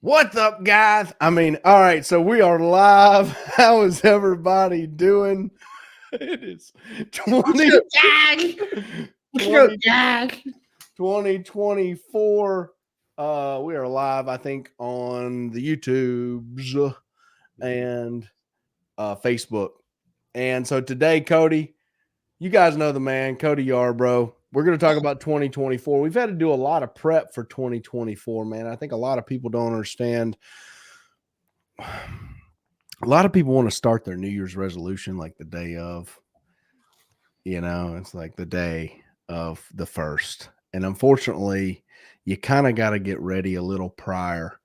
What's up, guys? I mean, all right, so we are live. How is everybody doing? It is 20, Jack? Let's go, 20 Jack. 2024. We are live, I think, on the YouTubes and Facebook. And so today, Cody, you guys know the man, Cody Yarbrough. We're going to talk about 2024. We've had to do a lot of prep for 2024, man. I think a lot of people don't understand. A lot of people want to start their New Year's resolution like the day of. It's like the day of the first. And unfortunately, you kind of got to get ready a little prior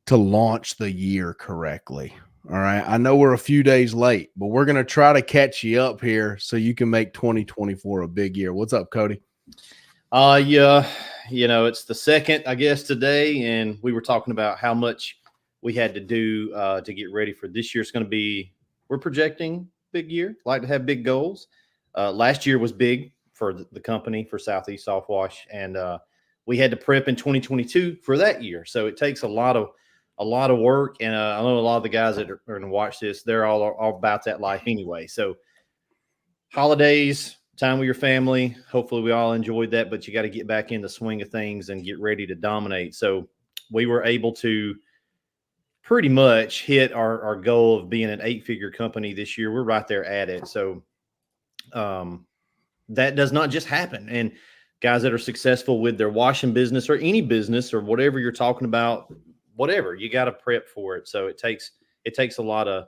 to launch the year correctly. All right. I know we're a few days late, but we're going to try to catch you up here so you can make 2024 a big year. What's up, Cody? Yeah, it's the second, I guess, today, and we were talking about how much we had to do to get ready for this year. It's going to be, we're projecting big year, like to have big goals. Last year was big for the company, for Southeast Soft Wash, and we had to prep in 2022 for that year. So it takes a lot of work, and I know a lot of the guys that are going to watch this, they're all about that life anyway. So holidays, time with your family. Hopefully we all enjoyed that, but you got to get back in the swing of things and get ready to dominate. So we were able to pretty much hit our goal of being an 8-figure company this year. We're right there at it. So that does not just happen. And guys that are successful with their washing business or any business or whatever you're talking about, whatever, you got to prep for it. So it takes a lot of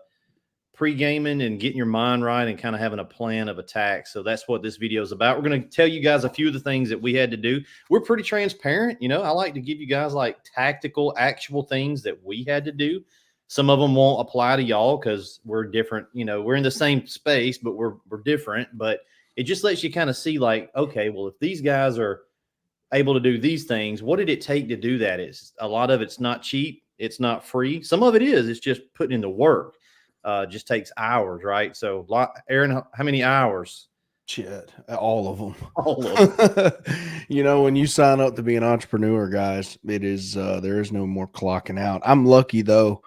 pre-gaming and getting your mind right and kind of having a plan of attack. So that's what this video is about. We're going to tell you guys a few of the things that we had to do. We're pretty transparent. I like to give you guys like tactical, actual things that we had to do. Some of them won't apply to y'all because we're different. We're in the same space, but we're different. But it just lets you kind of see like, okay, well, if these guys are able to do these things, what did it take to do that? It's a lot of it's not cheap. It's not free. Some of it is. It's just putting in the work. Just takes hours, right? So, Aaron, how many hours? Shit, all of them. All of them. When you sign up to be an entrepreneur, guys, it is there is no more clocking out. I'm lucky though.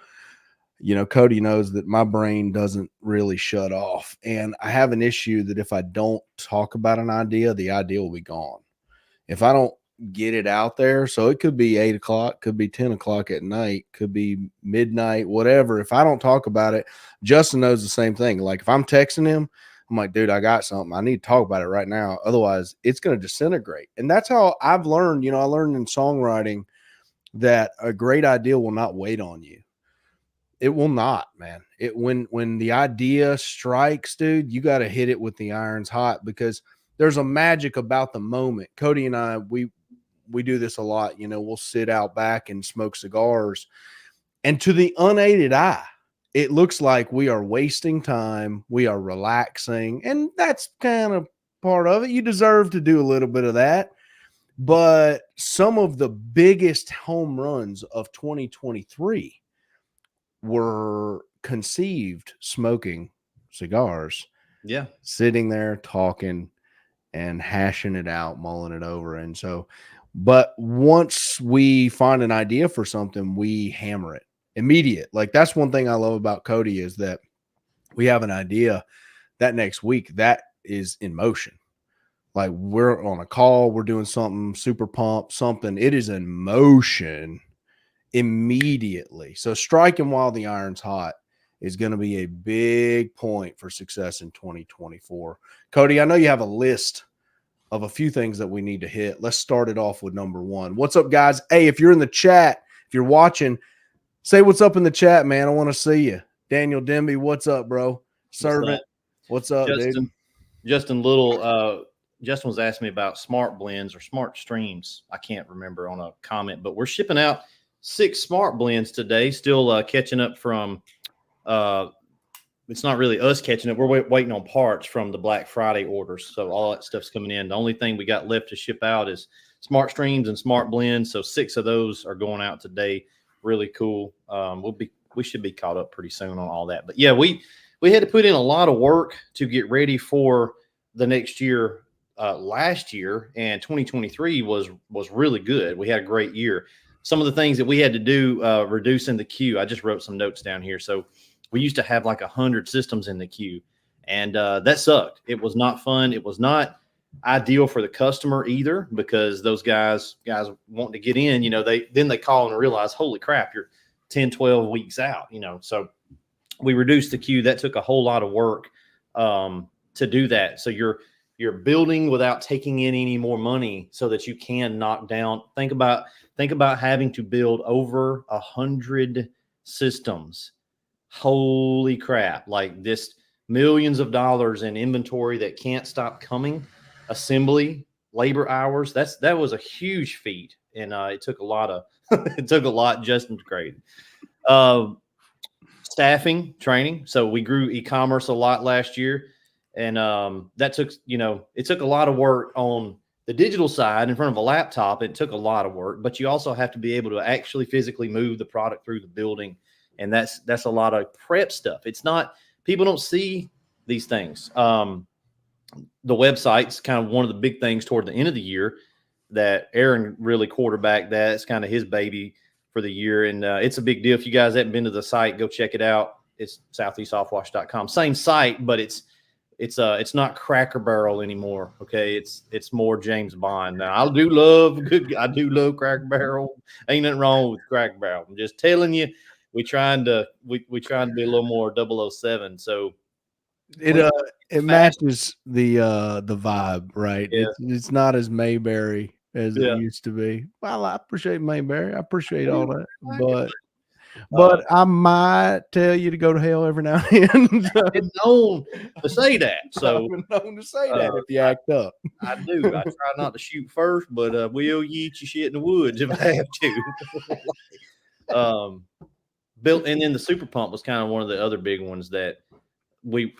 Cody knows that my brain doesn't really shut off, and I have an issue that if I don't talk about an idea, the idea will be gone. If I don't get it out there, so it could be 8 o'clock, could be 10 o'clock at night, could be midnight, whatever. If I don't talk about it, Justin knows the same thing. Like if I'm texting him, I'm like, dude, I got something. I need to talk about it right now. Otherwise, it's going to disintegrate. And that's how I've learned. I learned in songwriting that a great idea will not wait on you. It will not, man. When the idea strikes, dude, you got to hit it with the irons hot because there's a magic about the moment. Cody and I, we do this a lot. We'll sit out back and smoke cigars, and to the unaided eye, it looks like we are wasting time. We are relaxing, and that's kind of part of it. You deserve to do a little bit of that. But some of the biggest home runs of 2023 were conceived smoking cigars. Yeah. Sitting there talking and hashing it out, mulling it over. And so, but once we find an idea for something, we hammer it immediate. Like that's one thing I love about Cody is that we have an idea that next week that is in motion. Like we're on a call, we're doing something super pumped, something, it is in motion immediately. So striking while the iron's hot is going to be a big point for success in 2024. Cody, I know you have a list of a few things that we need to hit. Let's start it off with number one. What's up, guys? Hey, if you're in the chat, if you're watching, say what's up in the chat, man. I want to see you. Daniel Demby, what's up, bro? Servant, what's up, dude? Justin was asking me about smart blends or smart streams. I can't remember on a comment, but we're shipping out 6 smart blends today. Still catching up from it's not really us catching up. We're waiting on parts from the Black Friday orders. So all that stuff's coming in. The only thing we got left to ship out is smart streams and smart blends. So 6 of those are going out today. Really cool. We should be caught up pretty soon on all that. But yeah, we had to put in a lot of work to get ready for the next year. Last year and 2023 was really good. We had a great year. some of the things that we had to do, reducing the queue. I just wrote some notes down here. So we used to have like 100 systems in the queue, and that sucked. It was not fun. It was not ideal for the customer either, because those guys wanting to get in, they call and realize, holy crap, you're 10, 12 weeks out, so we reduced the queue. That took a whole lot of work to do that. So you're building without taking in any more money so that you can knock down. Think about having to build over 100 systems. Holy crap. Like this, millions of dollars in inventory that can't stop coming, assembly, labor hours. That was a huge feat. And it took a lot just to create. Staffing, training. So we grew e-commerce a lot last year. And that took, it took a lot of work on the digital side in front of a laptop. It took a lot of work, but you also have to be able to actually physically move the product through the building. And that's a lot of prep stuff. It's not, people don't see these things. The website's kind of one of the big things toward the end of the year that Aaron really quarterbacked. That's kind of his baby for the year. And it's a big deal. If you guys haven't been to the site, go check it out. It's southeastoffwash.com. Same site, but it's not Cracker Barrel anymore. Okay. It's more James Bond. Now I do love Cracker Barrel. Ain't nothing wrong with Cracker Barrel. I'm just telling you, we trying to be a little more 007. So it matches the vibe, right? Yeah. It's not as Mayberry as it used to be. Well, I appreciate Mayberry. I appreciate all that, but I might tell you to go to hell every now and then. I've been known to say that. So I've been known to say that if you act up. I do. I try not to shoot first, but we'll eat your shit in the woods if I have to. Built, and then the super pump was kind of one of the other big ones that we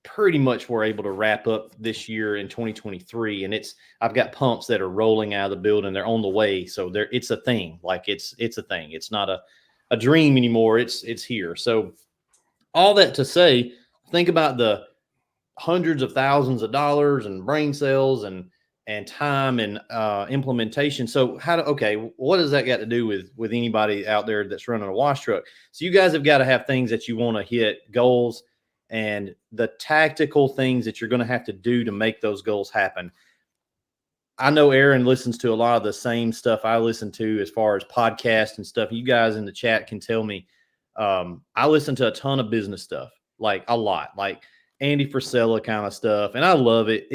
pretty much were able to wrap up this year in 2023. And I've got pumps that are rolling out of the building. They're on the way. So it's a thing. Like it's a thing. It's not a dream anymore. It's here. So all that to say, think about the hundreds of thousands of dollars and brain cells and time and implementation. So what does that got to do with anybody out there that's running a wash truck? So you guys have got to have things that you want to hit, goals, and the tactical things that you're going to have to do to make those goals happen. I know Aaron listens to a lot of the same stuff I listen to as far as podcasts and stuff. You guys in the chat can tell me. I listen to a ton of business stuff, like a lot, like Andy Frisella kind of stuff. And I love it.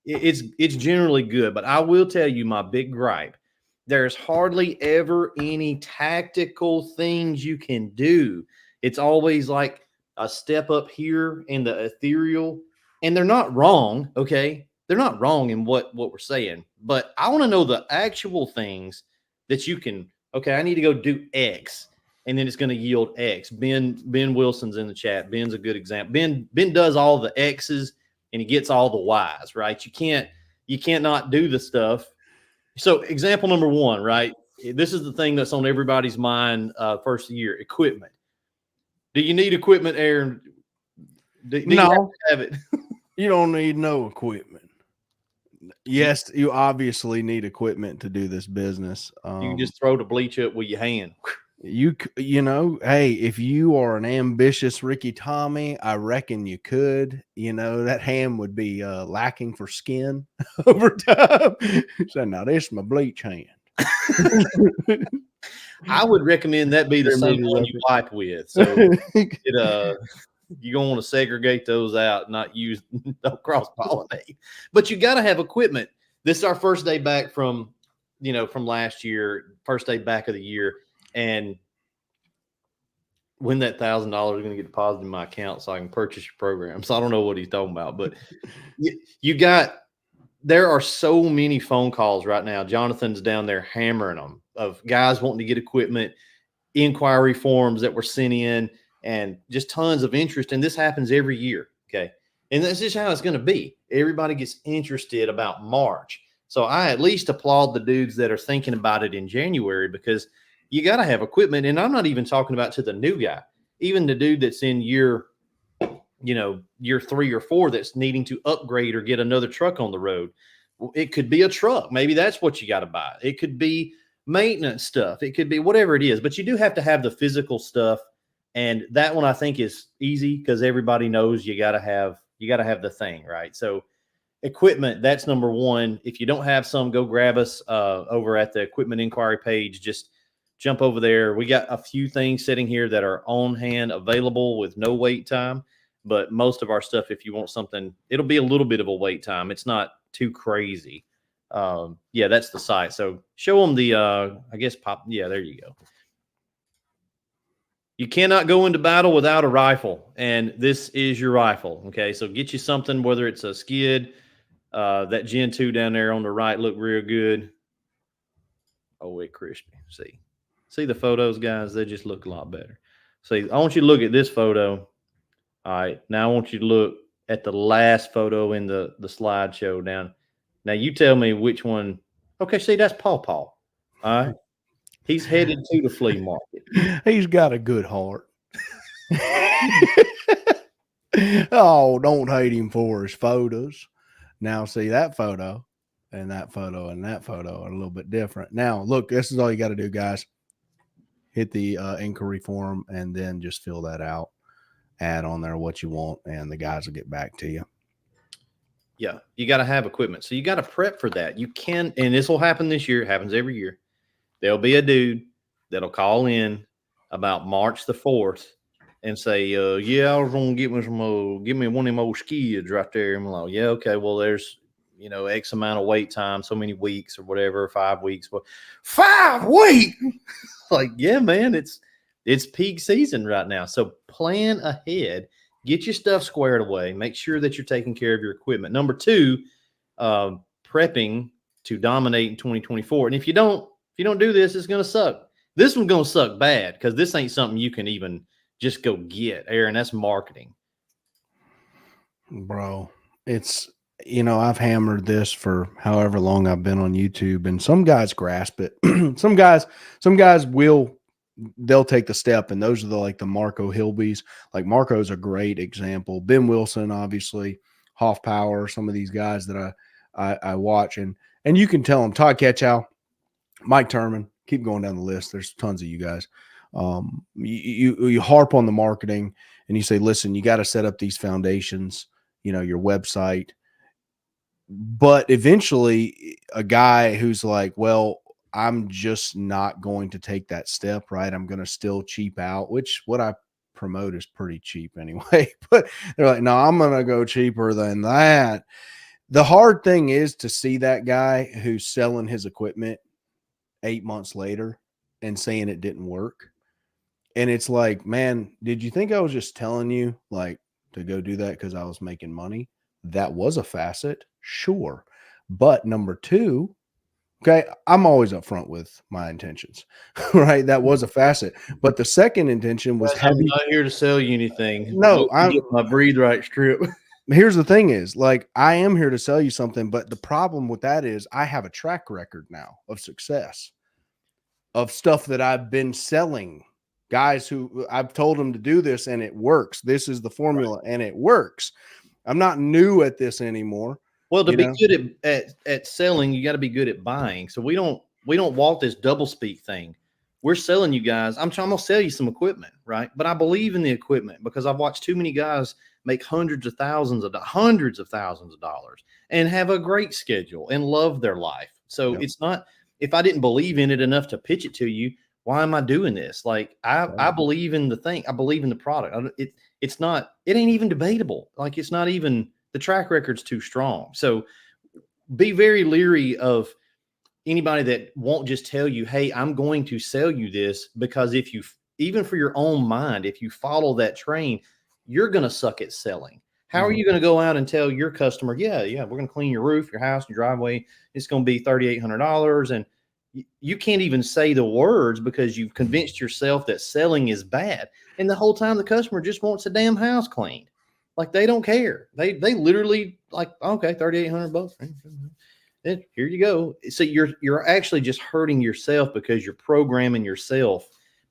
It's generally good, but I will tell you my big gripe. There's hardly ever any tactical things you can do. It's always like a step up here in the ethereal, and they're not wrong. Okay. They're not wrong in what we're saying, but I want to know the actual things that you can, I need to go do X, and then it's going to yield X. Ben Wilson's in the chat. Ben's a good example. Ben does all the X's and he gets all the Y's, right? You can't not do the stuff. So example number one, right? This is the thing that's on everybody's mind first year, equipment. Do you need equipment, Aaron? Do you have to have it? You don't need no equipment. Yes, you obviously need equipment to do this business. You can just throw the bleach up with your hand. Hey, if you are an ambitious Ricky Tommy, I reckon you could. That hand would be lacking for skin over time. So now this is my bleach hand. I would recommend that be the same one you wipe with. So you're going to want to segregate those out, not use, don't cross-pollinate. But you got to have equipment. This is our first day back from last year, first day back of the year. And when that $1,000 is going to get deposited in my account so I can purchase your program. So I don't know what he's talking about, but there are so many phone calls right now. Jonathan's down there hammering them of guys wanting to get equipment, inquiry forms that were sent in, and just tons of interest. And this happens every year. Okay. And that's just how it's going to be. Everybody gets interested about March. So I at least applaud the dudes that are thinking about it in January, because you got to have equipment. And I'm not even talking about to the new guy, even the dude that's in year 3 or 4 that's needing to upgrade or get another truck on the road. It could be a truck. Maybe that's what you got to buy. It could be maintenance stuff. It could be whatever it is, but you do have to have the physical stuff. And that one I think is easy because everybody knows you got to have the thing, right? So equipment, that's number one. If you don't have some, go grab us over at the equipment inquiry page. Just jump over there. We got a few things sitting here that are on hand, available with no wait time. But most of our stuff, if you want something, it'll be a little bit of a wait time. It's not too crazy. Yeah, that's the site. So show them the, I guess, pop. Yeah, there you go. You cannot go into battle without a rifle, and this is your rifle. Okay, so get you something, whether it's a skid, that Gen 2 down there on the right look real good. Oh, it crispy. See the photos, guys? They just look a lot better. See, I want you to look at this photo. All right, now I want you to look at the last photo in the slideshow down. Now you tell me which one. Okay, see, that's Paw Paw. All right. He's headed to the flea market. He's got a good heart. Oh, don't hate him for his photos. Now, see that photo and that photo and that photo are a little bit different. Now, look, this is all you got to do, guys. Hit the inquiry form and then just fill that out. Add on there what you want, and the guys will get back to you. Yeah, you got to have equipment. So you got to prep for that. You can, and this will happen this year. It happens every year. There'll be a dude that'll call in about March the 4th and say, yeah, I was going to get me some, give me one of them old skids right there. I'm like, yeah, okay, well, there's, X amount of wait time, so many weeks or whatever, 5 weeks. Well, 5 weeks? Like, yeah, man, it's peak season right now. So plan ahead, get your stuff squared away, make sure that you're taking care of your equipment. Number 2, prepping to dominate in 2024. And if you don't do this, it's going to suck. This one's going to suck bad because this ain't something you can even just go get, Aaron. That's marketing. Bro, it's, I've hammered this for however long I've been on YouTube, and some guys grasp it. Some guys they'll take the step, and those are the Marco Hilbys. Like Marco's a great example. Ben Wilson, obviously, Hoff Power, some of these guys that I watch, and you can tell them, Todd Ketchow, Mike Turman, keep going down the list. There's tons of you guys. You harp on the marketing and you say, listen, you got to set up these foundations, your website. But eventually a guy who's like, well, I'm just not going to take that step, right? I'm going to still cheap out, which what I promote is pretty cheap anyway. But they're like, no, I'm going to go cheaper than that. The hard thing is to see that guy who's selling his equipment 8 months later and saying it didn't work. And it's like, man, did you think I was just telling you to go do that because I was making money? That was a facet, sure. But number 2, okay, I'm always upfront with my intentions, right? That was a facet. But the second intention was I'm not here to sell you anything. No, I'm my breathe right strip. Here's the thing is, I am here to sell you something, but the problem with that is I have a track record now of success, of stuff that I've been selling, guys who I've told them to do this and it works. This is the formula and it works. I'm not new at this anymore. Well, to be good at selling, you got to be good at buying. So we don't walk this double speak thing. We're selling you guys. I'm going to sell you some equipment, right? But I believe in the equipment because I've watched too many guys make hundreds of thousands of dollars and have a great schedule and love their life. So It's not, if I didn't believe in it enough to pitch it to you, why am I doing this? I believe in the thing. I believe in the product. It ain't even debatable. It's not even, the track record's too strong. So be very leery of anybody that won't just tell you, hey, I'm going to sell you this, because if you, even for your own mind, if you follow that train, you're going to suck at selling. How are you going to go out and tell your customer, yeah, we're going to clean your roof, your house, your driveway. It's going to be $3,800. And you can't even say the words because you've convinced yourself that selling is bad. And the whole time the customer just wants a damn house cleaned. They don't care. They literally okay, $3,800. Here you go. So you're actually just hurting yourself because you're programming yourself.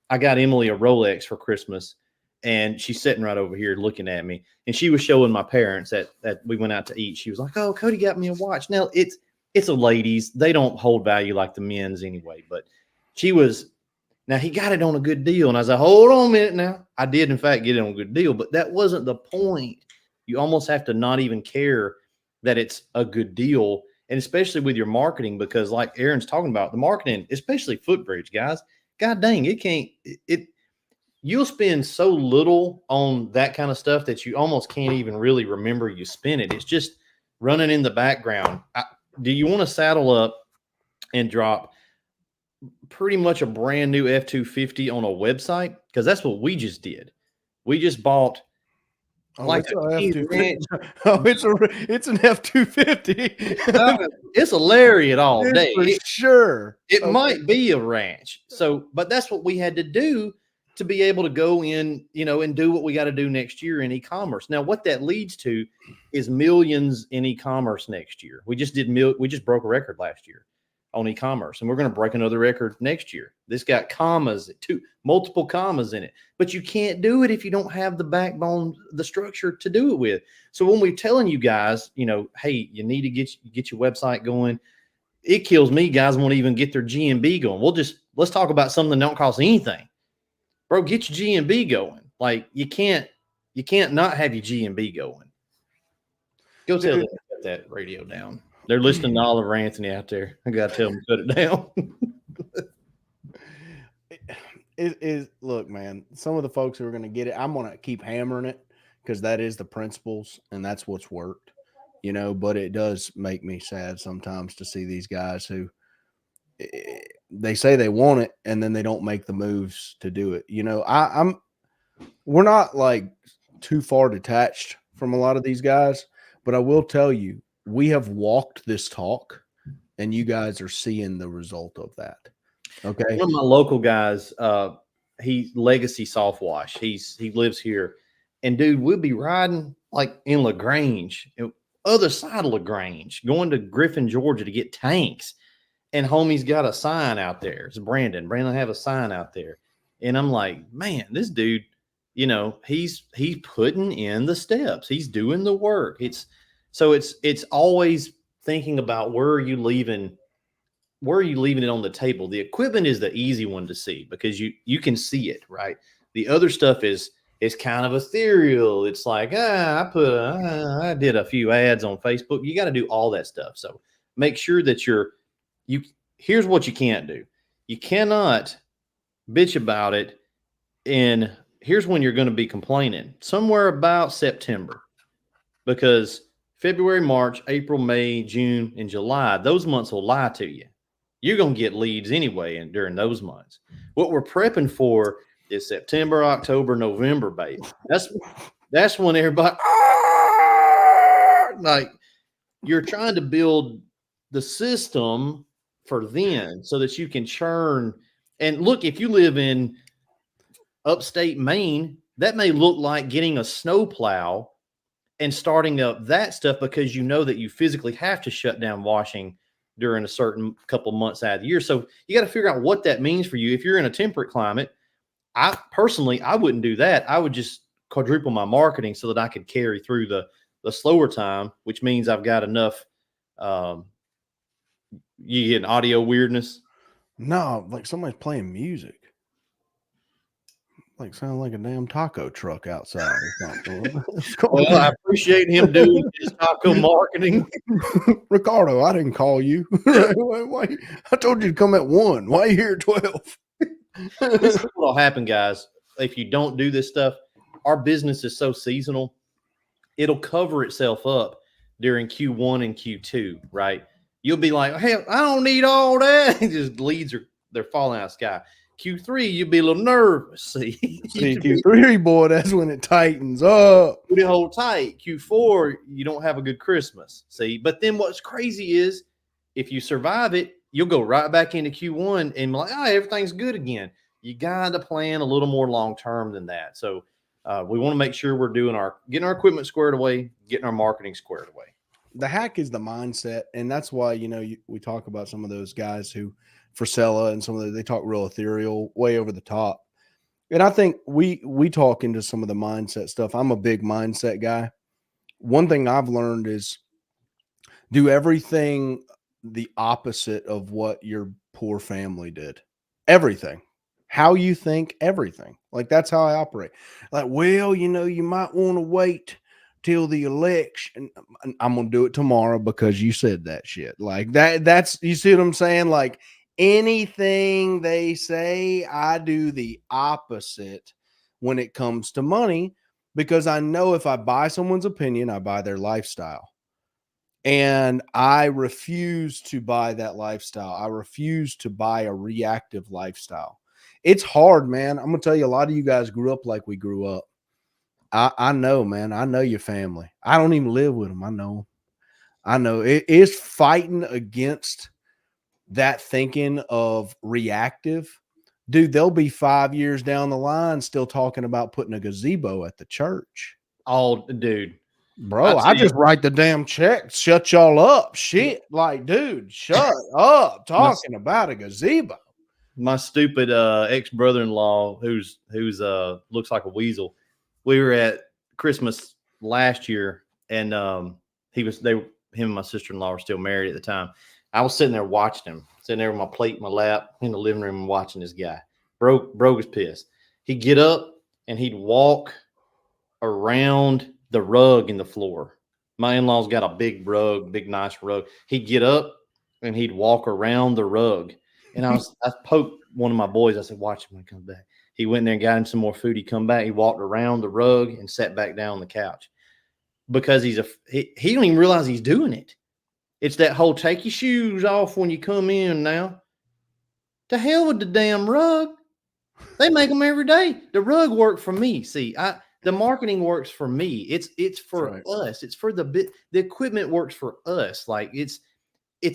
I got Emily a Rolex for Christmas, and she's sitting right over here looking at me. And she was showing my parents that we went out to eat. She was like, "Oh, Cody got me a watch." Now it's a ladies. They don't hold value like the men's anyway. But Now he got it on a good deal. And I was like, hold on a minute now. I did, in fact, get it on a good deal, but that wasn't the point. You almost have to not even care that it's a good deal. And especially with your marketing, because like Aaron's talking about, the marketing, especially Footbridge, guys, God dang, you'll spend so little on that kind of stuff that you almost can't even really remember you spent it. It's just running in the background. Do you want to saddle up and drop pretty much a brand new F-250 on a website? Because that's what we just did. We just bought it's an F-250. It's a Lariat all day. For sure. It might be a ranch. So, but that's what we had to do to be able to go in, and do what we got to do next year in e-commerce. Now, what that leads to is millions in e-commerce next year. We just broke a record last year on e-commerce, and we're going to break another record next year. This got multiple commas in it, but you can't do it if you don't have the backbone, the structure to do it with. So when we're telling you guys, hey, you need to get your website going, it kills me. Guys won't even get their GMB going. Let's talk about something that don't cost anything, bro. Get your GMB going. Like you can't not have your GMB going. Go tell them to cut that radio down. They're listening to Oliver Anthony out there. I got to tell them to put it down. Look, man, some of the folks who are going to get it, I'm going to keep hammering it because that is the principles and that's what's worked, but it does make me sad sometimes to see these guys who they say they want it and then they don't make the moves to do it. We're not like too far detached from a lot of these guys, but I will tell you, we have walked this talk and you guys are seeing the result of that. Okay. One of my local guys, he's Legacy Soft Wash. He lives here, and dude, we'll be riding like in LaGrange, other side of LaGrange, going to Griffin, Georgia to get tanks. And homie's got a sign out there. It's Brandon. Brandon have a sign out there. And I'm like, man, this dude, he's putting in the steps. He's doing the work. It's always thinking about where are you leaving it on the table. The equipment is the easy one to see because you can see it, right? The other stuff is kind of ethereal. It's like, I did a few ads on Facebook. You got to do all that stuff. So make sure that here's what you can't do. You cannot bitch about it. And here's when you're going to be complaining somewhere about September, because February, March, April, May, June, and July, those months will lie to you. You're going to get leads anyway during those months. What we're prepping for is September, October, November, baby. That's when everybody, like, you're trying to build the system for then so that you can churn. And look, if you live in upstate Maine, that may look like getting a snowplow and starting up that stuff because that you physically have to shut down washing during a certain couple months out of the year. So you got to figure out what that means for you. If you're in a temperate climate, I wouldn't do that. I would just quadruple my marketing so that I could carry through the slower time, which means I've got enough. You get an audio weirdness? No, like somebody's playing music. Like sound like a damn taco truck outside or something. Well, I appreciate him doing his taco marketing. Ricardo, I didn't call you. Why? I told you to come at 1. Why are you here at 12? This is what'll happen, guys. If you don't do this stuff, our business is so seasonal, it'll cover itself up during Q1 and Q2, right? You'll be like, hey, I don't need all that. Just leads they're falling out of the sky. Q3, you'd be a little nervous. See, Q3, boy, that's when it tightens up. You hold tight. Q4, you don't have a good Christmas. See, but then what's crazy is if you survive it, you'll go right back into Q1 and be like, everything's good again. You got to plan a little more long term than that. So we want to make sure we're getting our equipment squared away, getting our marketing squared away. The hack is the mindset, and that's why we talk about some of those guys who. Frisella and some of they talk real ethereal, way over the top. And I think we talk into some of the mindset stuff. I'm a big mindset guy. One thing I've learned is do everything the opposite of what your poor family did. Everything. How you think, everything. Like, that's how I operate. Like, well, you might want to wait till the election. I'm gonna do it tomorrow because you said that shit. Like that's you see what I'm saying? Like anything they say, I do the opposite when it comes to money because I know if I buy someone's opinion, I buy their lifestyle. And I refuse to buy that lifestyle. I refuse to buy a reactive lifestyle. It's hard, man. I'm gonna tell you, a lot of you guys grew up like we grew up. I know, man. I know your family. I don't even live with them. I know 'em. I know it is fighting against that thinking of reactive. Dude, they'll be 5 years down the line still talking about putting a gazebo at the church. Oh, dude. Bro, I just write the damn check, shut y'all up. Shit. Like, dude, shut up talking about a gazebo. My stupid ex brother-in-law, who's looks like a weasel. We were at Christmas last year, and him and my sister-in-law were still married at the time. I was sitting there watching him, sitting there with my plate in my lap in the living room and watching this guy. Bro was pissed. He'd get up and he'd walk around the rug in the floor. My in-laws got a big rug, big nice rug. He'd get up and he'd walk around the rug. And I poked one of my boys. I said, watch him when he comes back. He went in there and got him some more food. He come back. He walked around the rug and sat back down on the couch because he don't even realize he's doing it. It's that whole take your shoes off when you come in now. To hell with the damn rug. They make them every day. The rug worked for me. See, the marketing works for me. It's for us. It's for the equipment works for us. Like it's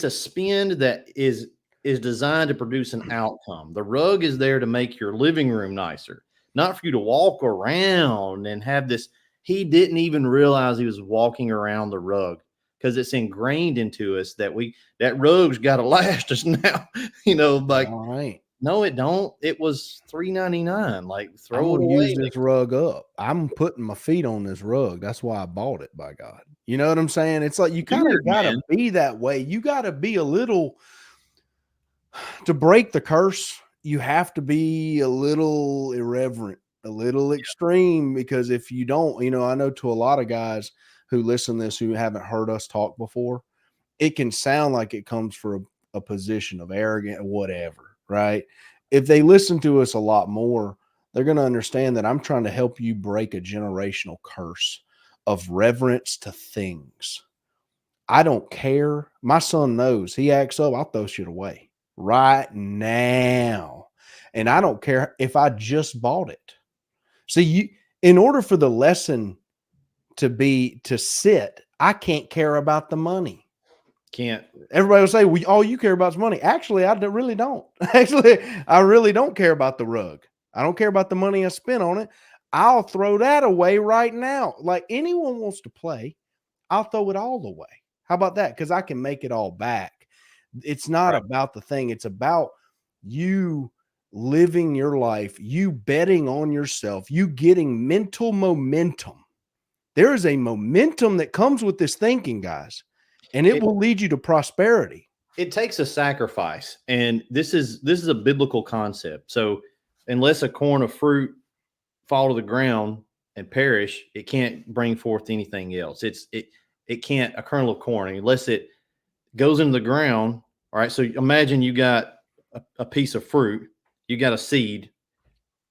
a spend that is designed to produce an outcome. The rug is there to make your living room nicer, not for you to walk around and have this. He didn't even realize he was walking around the rug because it's ingrained into us that that rug's got to last us now. Like, all right. No, it don't. It was $3.99. Like, throw it away. Use this rug up. I'm putting my feet on this rug. That's why I bought it, by God. You know what I'm saying? It's like you kind of got to be that way. You got to be a little, to break the curse, you have to be a little irreverent, a little extreme, because if you don't, I know to a lot of guys who listen to this who haven't heard us talk before, it can sound like it comes from a position of arrogant or whatever. Right. If they listen to us a lot more, they're going to understand that I'm trying to help you break a generational curse of reverence to things. I don't care. My son knows. He acts up, I'll throw shit away right now. And I don't care if I just bought it. See, in order for the lesson to sit, I can't care about the money. Can't. Everybody will say, all you care about is money. Actually, I really don't. Actually, I really don't care about the rug. I don't care about the money I spent on it. I'll throw that away right now. Like anyone wants to play, I'll throw it all away. How about that? Because I can make it all back. It's not about the thing. It's about you living your life, you betting on yourself, you getting mental momentum. There is a momentum that comes with this thinking, guys. And it will lead you to prosperity. It takes a sacrifice. And this is a biblical concept. So unless a corn of fruit fall to the ground and perish, it can't bring forth anything else. It can't, a kernel of corn, unless it goes into the ground. All right. So imagine you got a piece of fruit, you got a seed.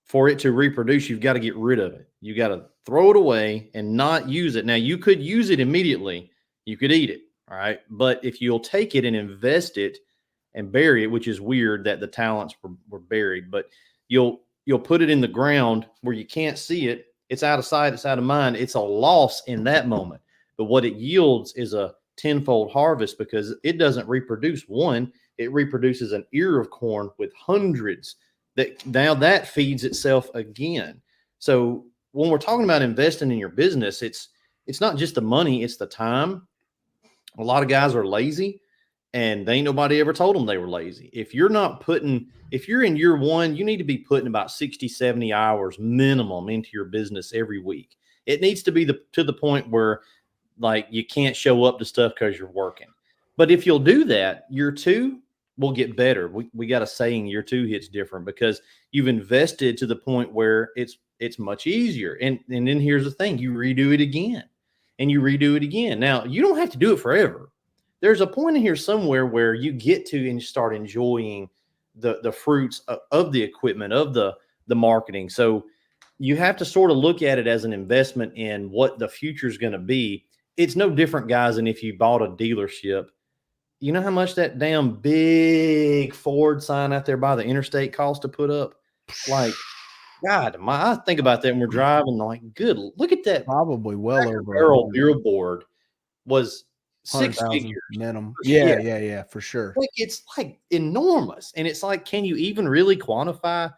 For it to reproduce, you've got to get rid of it. You got to throw it away and not use it. Now, you could use it immediately. You could eat it. All right. But if you'll take it and invest it and bury it, which is weird that the talents were buried, but you'll put it in the ground where you can't see it. It's out of sight. It's out of mind. It's a loss in that moment. But what it yields is a tenfold harvest because it doesn't reproduce one. It reproduces an ear of corn with hundreds that feeds itself again. So when we're talking about investing in your business, it's not just the money, it's the time. A lot of guys are lazy and ain't nobody ever told them they were lazy. If you're in year one, you need to be putting about 60, 70 hours minimum into your business every week. It needs to be to the point where like you can't show up to stuff because you're working. But if you'll do that, year two, will get better. We got a saying, year 2 hits different because you've invested to the point where it's much easier. And then here's the thing, you redo it again and you redo it again. Now you don't have to do it forever. There's a point in here somewhere where you get to and start enjoying the fruits of the equipment, of the marketing. So you have to sort of look at it as an investment in what the future is going to be. It's no different, guys, than if you bought a dealership. You know how much that damn big Ford sign out there by the interstate costs to put up? Like, God, I think about that when we're driving. Like, good, look at that. Probably well over Barrel billboard was 6 100,000 figures minimum. Yeah, for sure. Like, it's like enormous, and it's like, can you even really quantify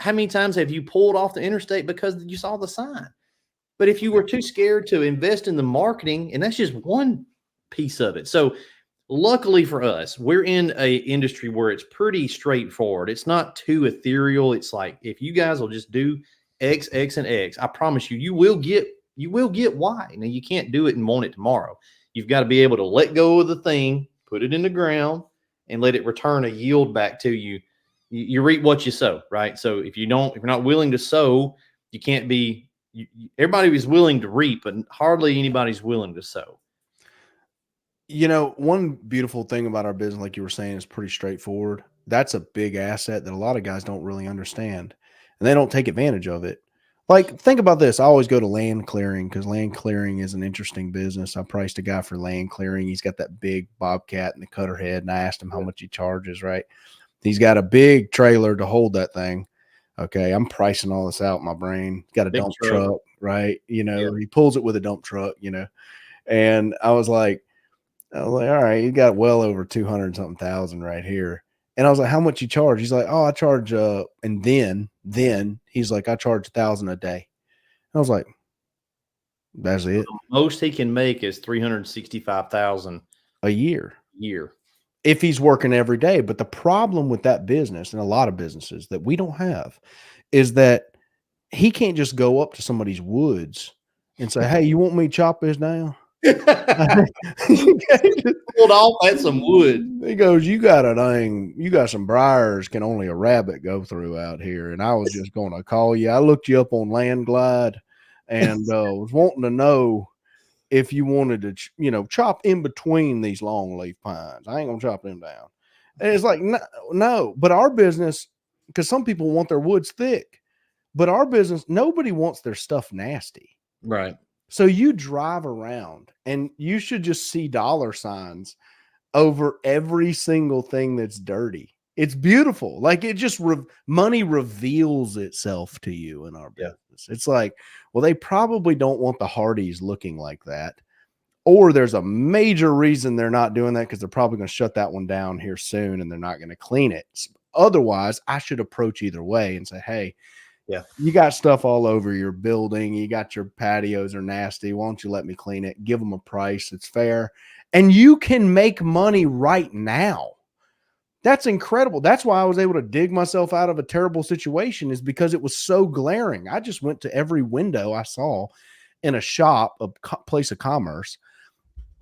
how many times have you pulled off the interstate because you saw the sign? But if you were too scared to invest in the marketing, and that's just one piece of it. So luckily for us, we're in a industry where it's pretty straightforward. It's not too ethereal. It's like, if you guys will just do X, X, and X, I promise you, you will get Y. Now, you can't do it and want it tomorrow. You've got to be able to let go of the thing, put it in the ground, and let it return a yield back to you. You reap what you sow, right? So if you're not willing to sow, you can't be. Everybody is willing to reap, but hardly anybody's willing to sow. You know, one beautiful thing about our business, like you were saying, is pretty straightforward. That's a big asset that a lot of guys don't really understand, and they don't take advantage of it. Like, think about this. I always go to land clearing because land clearing is an interesting business. I priced a guy for land clearing. He's got that big Bobcat and the cutter head, and I asked him how much he charges, right? He's got a big trailer to hold that thing. Okay, I'm pricing all this out in my brain. He's got a dump truck, right? You know, he pulls it with a dump truck, you know. And I was like, all right, you got well over 200 something thousand right here. And I was like, how much you charge? He's like, oh, I charge, and then he's like, I charge $1,000 a day. I was like, that's it. The most he can make is $365,000 a year. If he's working every day. But the problem with that business, and a lot of businesses that we don't have, is that he can't just go up to somebody's woods and say, hey, you want me to chop this down? Pulled off at some wood. He goes, you got some briars can only a rabbit go through out here. And I was just going to call you. I looked you up on Landglide and was wanting to know if you wanted to, chop in between these longleaf pines. I ain't gonna chop them down. And it's like, no. But our business, because some people want their woods thick, but our business, nobody wants their stuff nasty. Right. So you drive around and you should just see dollar signs over every single thing that's dirty. It's beautiful. Like, it just money reveals itself to you in our business. Yeah. It's like, well, they probably don't want the Hardys looking like that. Or there's a major reason they're not doing that, because they're probably going to shut that one down here soon and they're not going to clean it. Otherwise, I should approach either way and say, hey, yeah, you got stuff all over your building. You got your patios are nasty. Why don't you let me clean it? Give them a price. It's fair. And you can make money right now. That's incredible. That's why I was able to dig myself out of a terrible situation, is because it was so glaring. I just went to every window I saw in a shop, a place of commerce.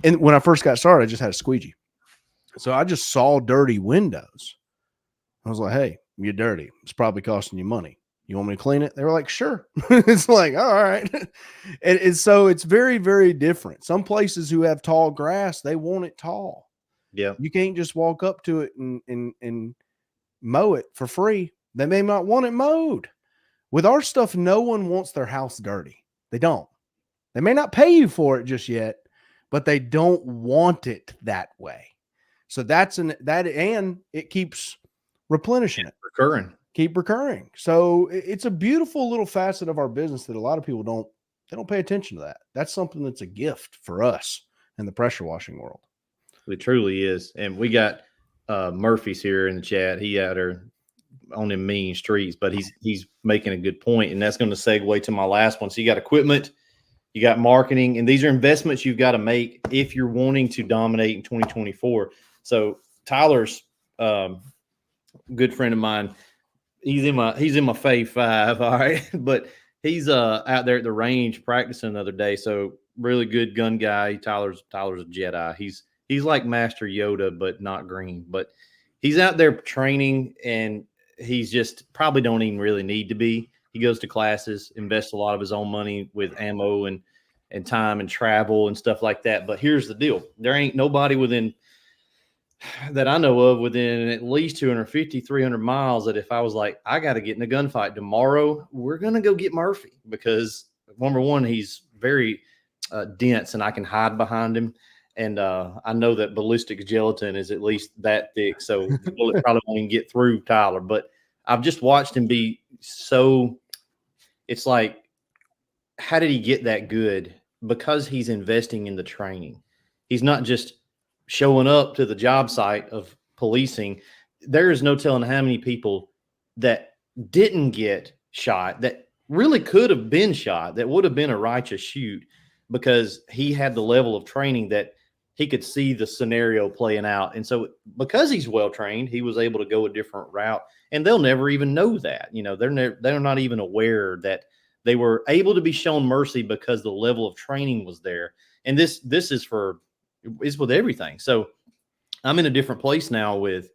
And when I first got started, I just had a squeegee. So I just saw dirty windows. I was like, hey, you're dirty. It's probably costing you money. You want me to clean it? They were like, sure. It's like, all right. And so it's very, very different. Some places who have tall grass, they want it tall. Yeah. You can't just walk up to it and mow it for free. They may not want it mowed. With our stuff, no one wants their house dirty. They don't. They may not pay you for it just yet, but they don't want it that way. So and it keeps replenishing it. Keep recurring. So it's a beautiful little facet of our business that a lot of people don't pay attention to that. That's something that's a gift for us in the pressure washing world. It truly is. And we got Murphy's here in the chat. He out there on them mean streets, but he's making a good point. And that's going to segue to my last one. So you got equipment, you got marketing, and these are investments you've got to make if you're wanting to dominate in 2024. So Tyler's good friend of mine. He's in my Fave 5, all right. But he's out there at the range practicing the other day. So really good gun guy. Tyler's a Jedi. He's He's like Master Yoda, but not green. But he's out there training, and he's just probably don't even really need to be. He goes to classes, invests a lot of his own money with ammo and time and travel and stuff like that. But here's the deal: there ain't nobody within that I know of within at least 250, 300 miles that if I was like, I got to get in a gunfight tomorrow, we're going to go get Murphy, because number one, he's very dense and I can hide behind him. And I know that ballistic gelatin is at least that thick. So the bullet probably won't even get through Tyler. But I've just watched him be so, it's like, how did he get that good? Because he's investing in the training. He's not just showing up to the job site of policing. There is no telling how many people that didn't get shot that really could have been shot, that would have been a righteous shoot, because he had the level of training that he could see the scenario playing out. And so because he's well trained, he was able to go a different route, and they'll never even know that. They're not even aware that they were able to be shown mercy because the level of training was there. And this is with everything. So I'm in a different place now with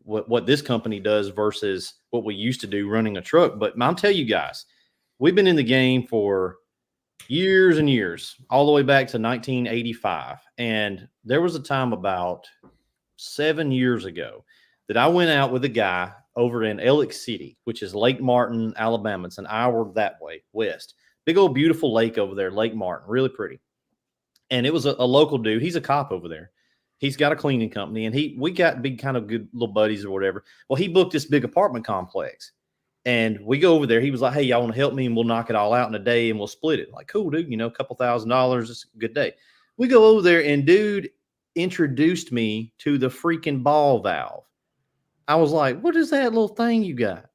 what this company does versus what we used to do running a truck. But I'll tell you guys, we've been in the game for years and years, all the way back to 1985. And there was a time about 7 years ago that I went out with a guy over in Ellick City, which is Lake Martin, Alabama. It's an hour that way west. Big old beautiful lake over there, Lake Martin, really pretty. And it was a local dude. He's a cop over there. He's got a cleaning company, and we got big kind of good little buddies or whatever. Well, he booked this big apartment complex, and we go over there. He was like, "Hey, y'all want to help me, and we'll knock it all out in a day, and we'll split it." Like, cool, dude. A couple $1,000. It's a good day. We go over there, and dude introduced me to the freaking ball valve. I was like, "What is that little thing you got?"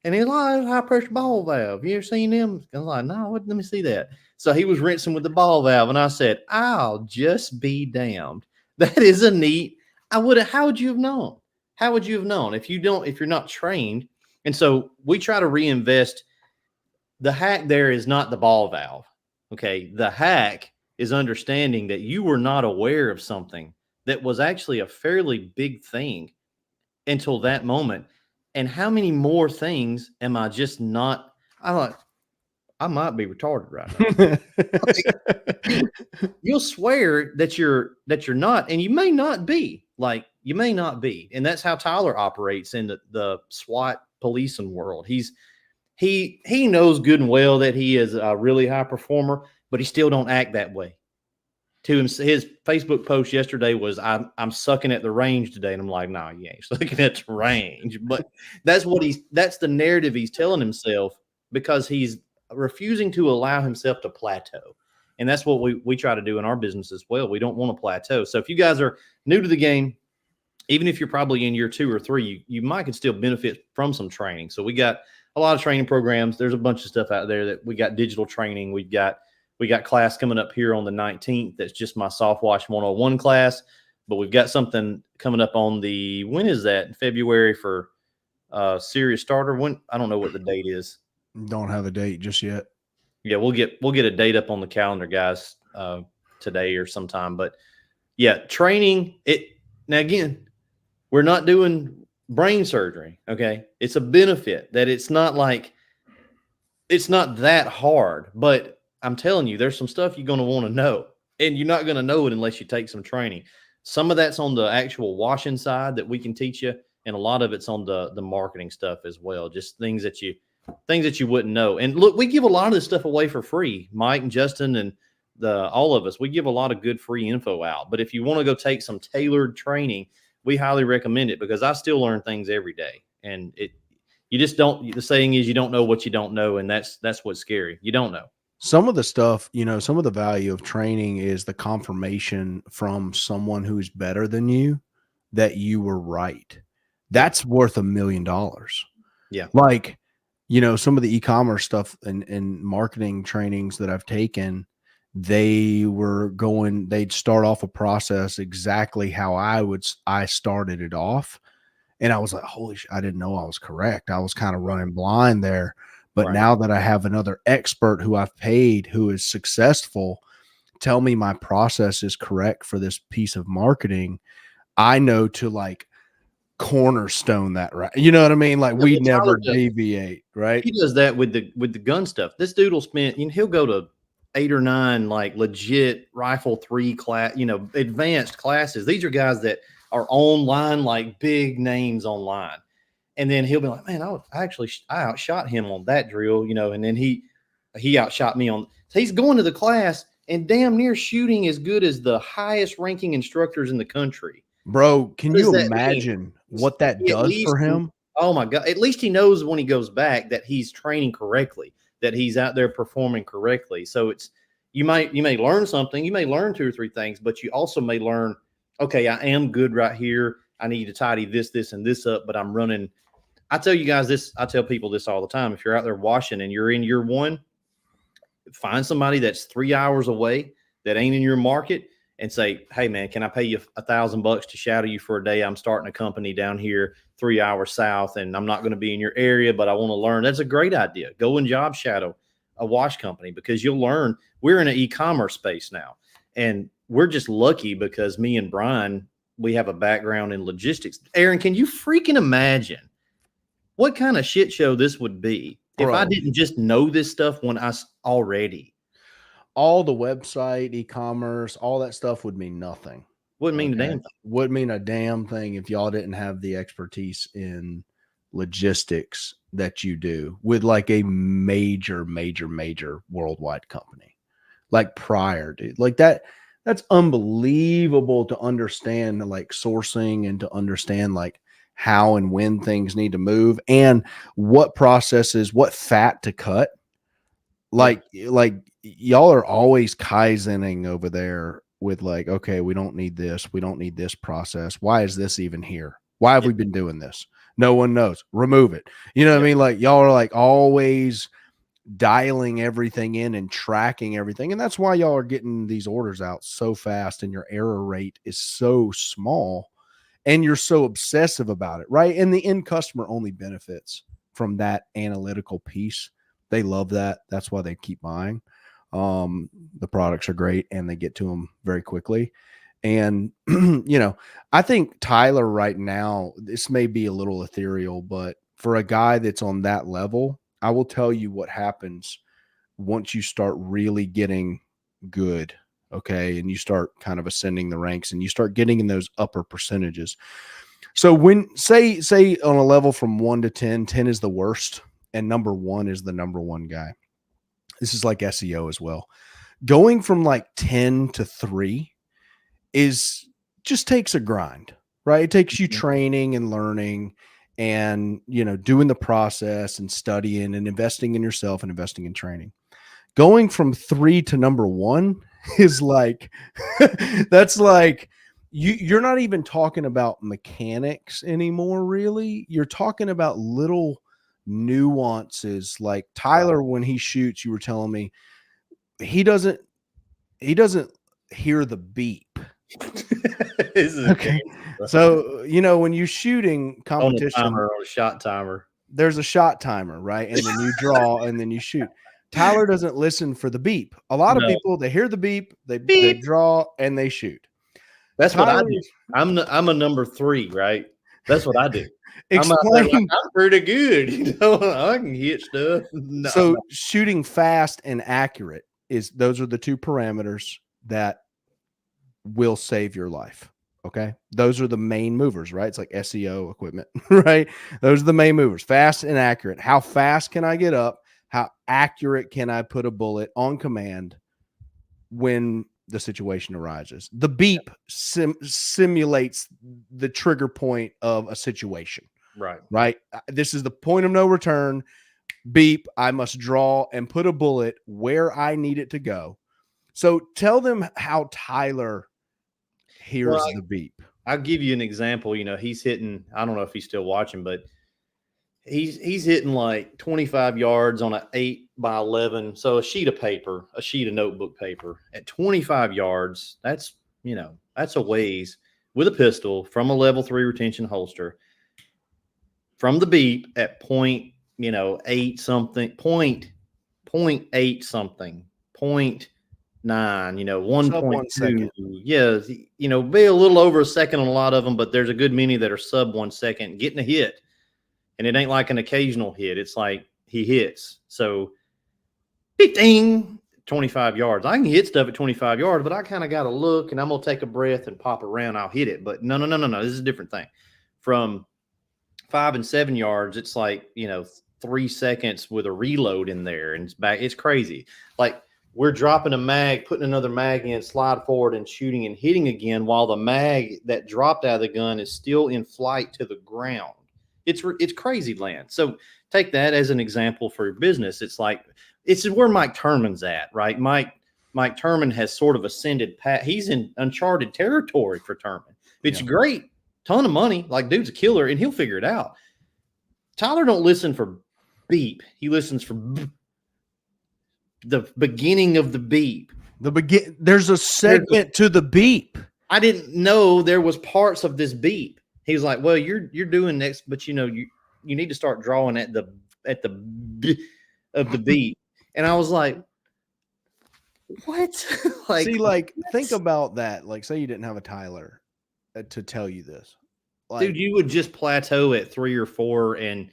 And he's like, "High pressure ball valve. You ever seen them?" I was like, "No, let me see that." So he was rinsing with the ball valve, and I said, "I'll just be damned. That is a neat." How would you have known? How would you have known if you're not trained? And so we try to reinvest. The hack there is not the ball valve. Okay. The hack is understanding that you were not aware of something that was actually a fairly big thing until that moment. And how many more things am I just not? I might be retarded right now. You'll swear that you're not, and you may not be. Like, you may not be. And that's how Tyler operates in the SWAT policing world. He knows good and well that he is a really high performer, but he still don't act that way. To him, his Facebook post yesterday was, I'm sucking at the range today. And I'm like, nah, you ain't sucking at the range. But that's the narrative he's telling himself, because he's refusing to allow himself to plateau. And that's what we try to do in our business as well. We don't want to plateau. So if you guys are new to the game, even if you're probably in year 2 or 3, you might could still benefit from some training. So we got a lot of training programs. There's a bunch of stuff out there that we got digital training. We got class coming up here on the 19th. That's just my Soft Wash 101 class. But we've got something coming up on when is that? In February for Serious Starter. When, I don't know what the date is. Don't have a date just yet. Yeah, we'll get a date up on the calendar, guys, today or sometime. But yeah, training it. Now again, we're not doing brain surgery. Okay, it's a benefit that it's not that hard. But I'm telling you, there's some stuff you're going to want to know, and you're not going to know it unless you take some training. Some of that's on the actual washing side that we can teach you, and a lot of it's on the marketing stuff as well. Just things that you wouldn't know. And look, we give a lot of this stuff away for free. Mike and Justin and all of us, we give a lot of good free info out. But if you want to go take some tailored training, we highly recommend it, because I still learn things every day. And you just don't, the saying is, you don't know what you don't know. And that's what's scary. You don't know. Some of the stuff, some of the value of training is the confirmation from someone who's better than you that you were right. That's worth $1 million. Yeah. Like, some of the e-commerce stuff and marketing trainings that I've taken, they'd start off a process exactly how I started it off. And I was like, holy shit, I didn't know I was correct. I was kind of running blind there. But Right. Now that I have another expert who I've paid, who is successful, tell me my process is correct for this piece of marketing, I know to like cornerstone that, right? You know what I mean? Like we never deviate, right? He does that with the gun stuff. This dude will spend, he'll go to 8 or 9 like legit rifle 3 class, advanced classes. These are guys that are online, like big names online. And then he'll be like, man, I outshot him on that drill, and then he outshot me on. So he's going to the class and damn near shooting as good as the highest ranking instructors in the country. Bro, can you imagine what that does for him? Oh my God. At least he knows when he goes back that he's training correctly, that he's out there performing correctly. So you may learn something, you may learn 2 or 3 things, but you also may learn, okay, I am good right here. I need to tidy this, and this up, but I'm running. I tell you guys this, I tell people this all the time. If you're out there washing and you're in year 1, find somebody that's 3 hours away that ain't in your market and say, hey man, can I pay you $1,000 to shadow you for a day? I'm starting a company down here 3 hours south and I'm not going to be in your area, but I want to learn. That's a great idea. Go and job shadow a wash company because you'll learn. We're in an e-commerce space now and we're just lucky because me and Brian, we have a background in logistics. Aaron, can you freaking imagine what kind of shit show this would be if I didn't just know this stuff when I already? All the website, e-commerce, all that stuff would mean nothing. Wouldn't mean a damn thing. Wouldn't mean a damn thing if y'all didn't have the expertise in logistics that you do with like a major worldwide company. Like prior, dude. Like that's unbelievable to understand like sourcing and to understand like how and when things need to move and what processes, what fat to cut. Like y'all are always kaizening over there with like, okay, we don't need this. We don't need this process. Why is this even here? Why have we been doing this? No one knows. Remove it. You know what I mean? Like y'all are like always dialing everything in and tracking everything. And that's why y'all are getting these orders out so fast and your error rate is so small and you're so obsessive about it, right? And the end customer only benefits from that analytical piece. They love that. That's why they keep buying. The products are great and they get to them very quickly. And, I think Tyler right now, this may be a little ethereal, but for a guy that's on that level, I will tell you what happens once you start really getting good. Okay. And you start kind of ascending the ranks and you start getting in those upper percentages. So when say on a level from 1 to 10, 10 is the worst and number 1 is the number 1 guy. This is like SEO as well. Going from like 10 to 3 just takes a grind, right? It takes you training and learning and, doing the process and studying and investing in yourself and investing in training. Going from 3 to number 1 is like, that's like, you're not even talking about mechanics anymore, really. You're talking about little nuances. Like Tyler, when he shoots, you were telling me he doesn't hear the beep. Okay. So, when you're shooting competition on a shot timer, there's a shot timer, right? And then you draw and then you shoot. Tyler doesn't listen for the beep. A lot of people, they hear the beep, they draw and they shoot. That's Tyler, what I do. I'm a number 3, right? That's what I do. I'm pretty good. I can hit stuff. So shooting fast and accurate those are the 2 parameters that will save your life. Okay. Those are the main movers, right? It's like SEO equipment, right? Those are the main movers, fast and accurate. How fast can I get up? How accurate can I put a bullet on command when the situation arises? The beep simulates the trigger point of a situation, right? This is the point of no return. Beep. I must draw and put a bullet where I need it to go. So tell them how Tyler hears the beep. I'll give you an example. He's hitting, I don't know if he's still watching, but he's hitting like 25 yards on an 8x11. So a sheet of notebook paper at 25 yards. That's a ways with a pistol from a level 3 retention holster from the beep at 0.8 something, 0.8 something, 0.9 1.9, Sub 1 second. 1.2. Yeah, be a little over a second on a lot of them, but there's a good many that are sub 1 second getting a hit. And it ain't like an occasional hit. It's like he hits. So, ding, 25 yards. I can hit stuff at 25 yards, but I kind of got to look and I'm going to take a breath and pop around. I'll hit it. But no. This is a different thing. From 5 and 7 yards, it's like, 3 seconds with a reload in there and it's back. It's crazy. Like we're dropping a mag, putting another mag in, slide forward and shooting and hitting again while the mag that dropped out of the gun is still in flight to the ground. It's crazy land. So take that as an example for your business. It's where Mike Turman's at, right? Mike Turman has sort of ascended he's in uncharted territory for Turman. It's great, ton of money. Like dude's a killer, and he'll figure it out. Tyler don't listen for beep. He listens for the beginning of the beep. There's a segment to the beep. I didn't know there was parts of this beep. He was like, "Well, you're doing next, but you need to start drawing at the of the beat." And I was like, "What?" Think about that. Like, say you didn't have a Tyler to tell you this, dude. You would just plateau at 3 or 4, and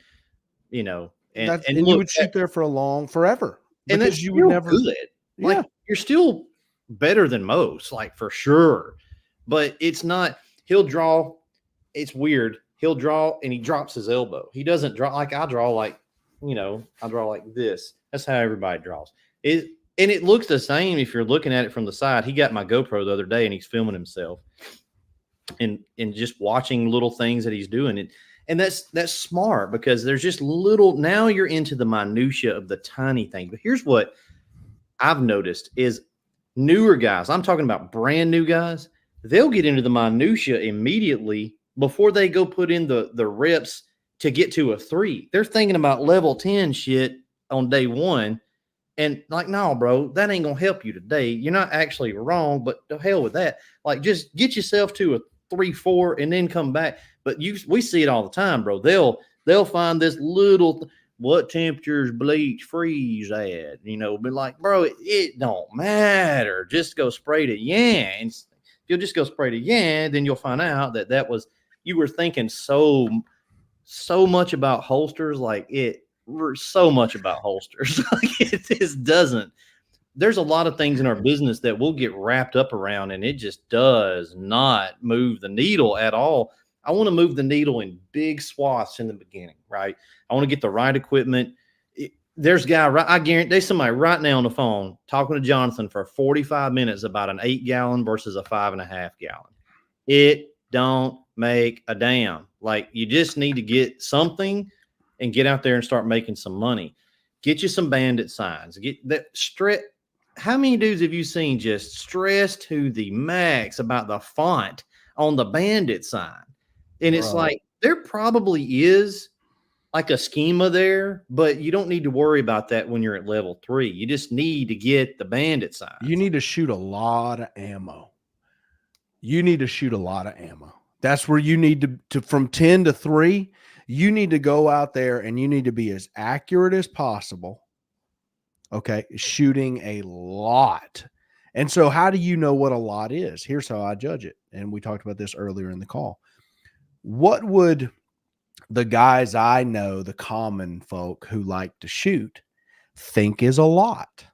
and you would shoot there for forever, and because you would never good. Yeah, like, you're still better than most, like for sure. But it's not. He'll draw. It's weird. He'll draw and he drops his elbow. He doesn't draw like I draw, I draw like this. That's how everybody draws. And it looks the same if you're looking at it from the side. He got my GoPro the other day and he's filming himself and just watching little things that he's doing. And that's smart because there's just now you're into the minutia of the tiny thing. But here's what I've noticed is newer guys, I'm talking about brand new guys, they'll get into the minutia immediately before they go put in the reps to get to a 3. They're thinking about level 10 shit on day 1. And like, no, bro, that ain't going to help you today. You're not actually wrong, but the hell with that. Like, just get yourself to a 3, 4 and then come back. But we see it all the time, bro. They'll find this little, what temperatures bleach freeze at, be like, bro, it don't matter. Just go spray the yan. If you'll just go spray the yan, then you'll find out that was, you were thinking so much about holsters, so much about holsters. Like it just doesn't. There's a lot of things in our business that we'll get wrapped up around, and it just does not move the needle at all. I want to move the needle in big swaths in the beginning, right? I want to get the right equipment. There's I guarantee there's somebody right now on the phone talking to Jonathan for 45 minutes about an 8-gallon versus a 5.5 gallon. It don't make a damn. Like, you just need to get something and get out there and start making some money. Get you some Bandit signs. Get that How many dudes have you seen just stressed to the max about the font on the Bandit sign? And it's like, there probably is like a schema there, but you don't need to worry about that when you're at level 3. You just need to get the Bandit sign. You need to shoot a lot of ammo. That's where you need to from 10 to 3, you need to go out there and you need to be as accurate as possible. Okay. Shooting a lot. And so how do you know what a lot is? Here's how I judge it. And we talked about this earlier in the call. What would the guys I know, the common folk who like to shoot, think is a lot?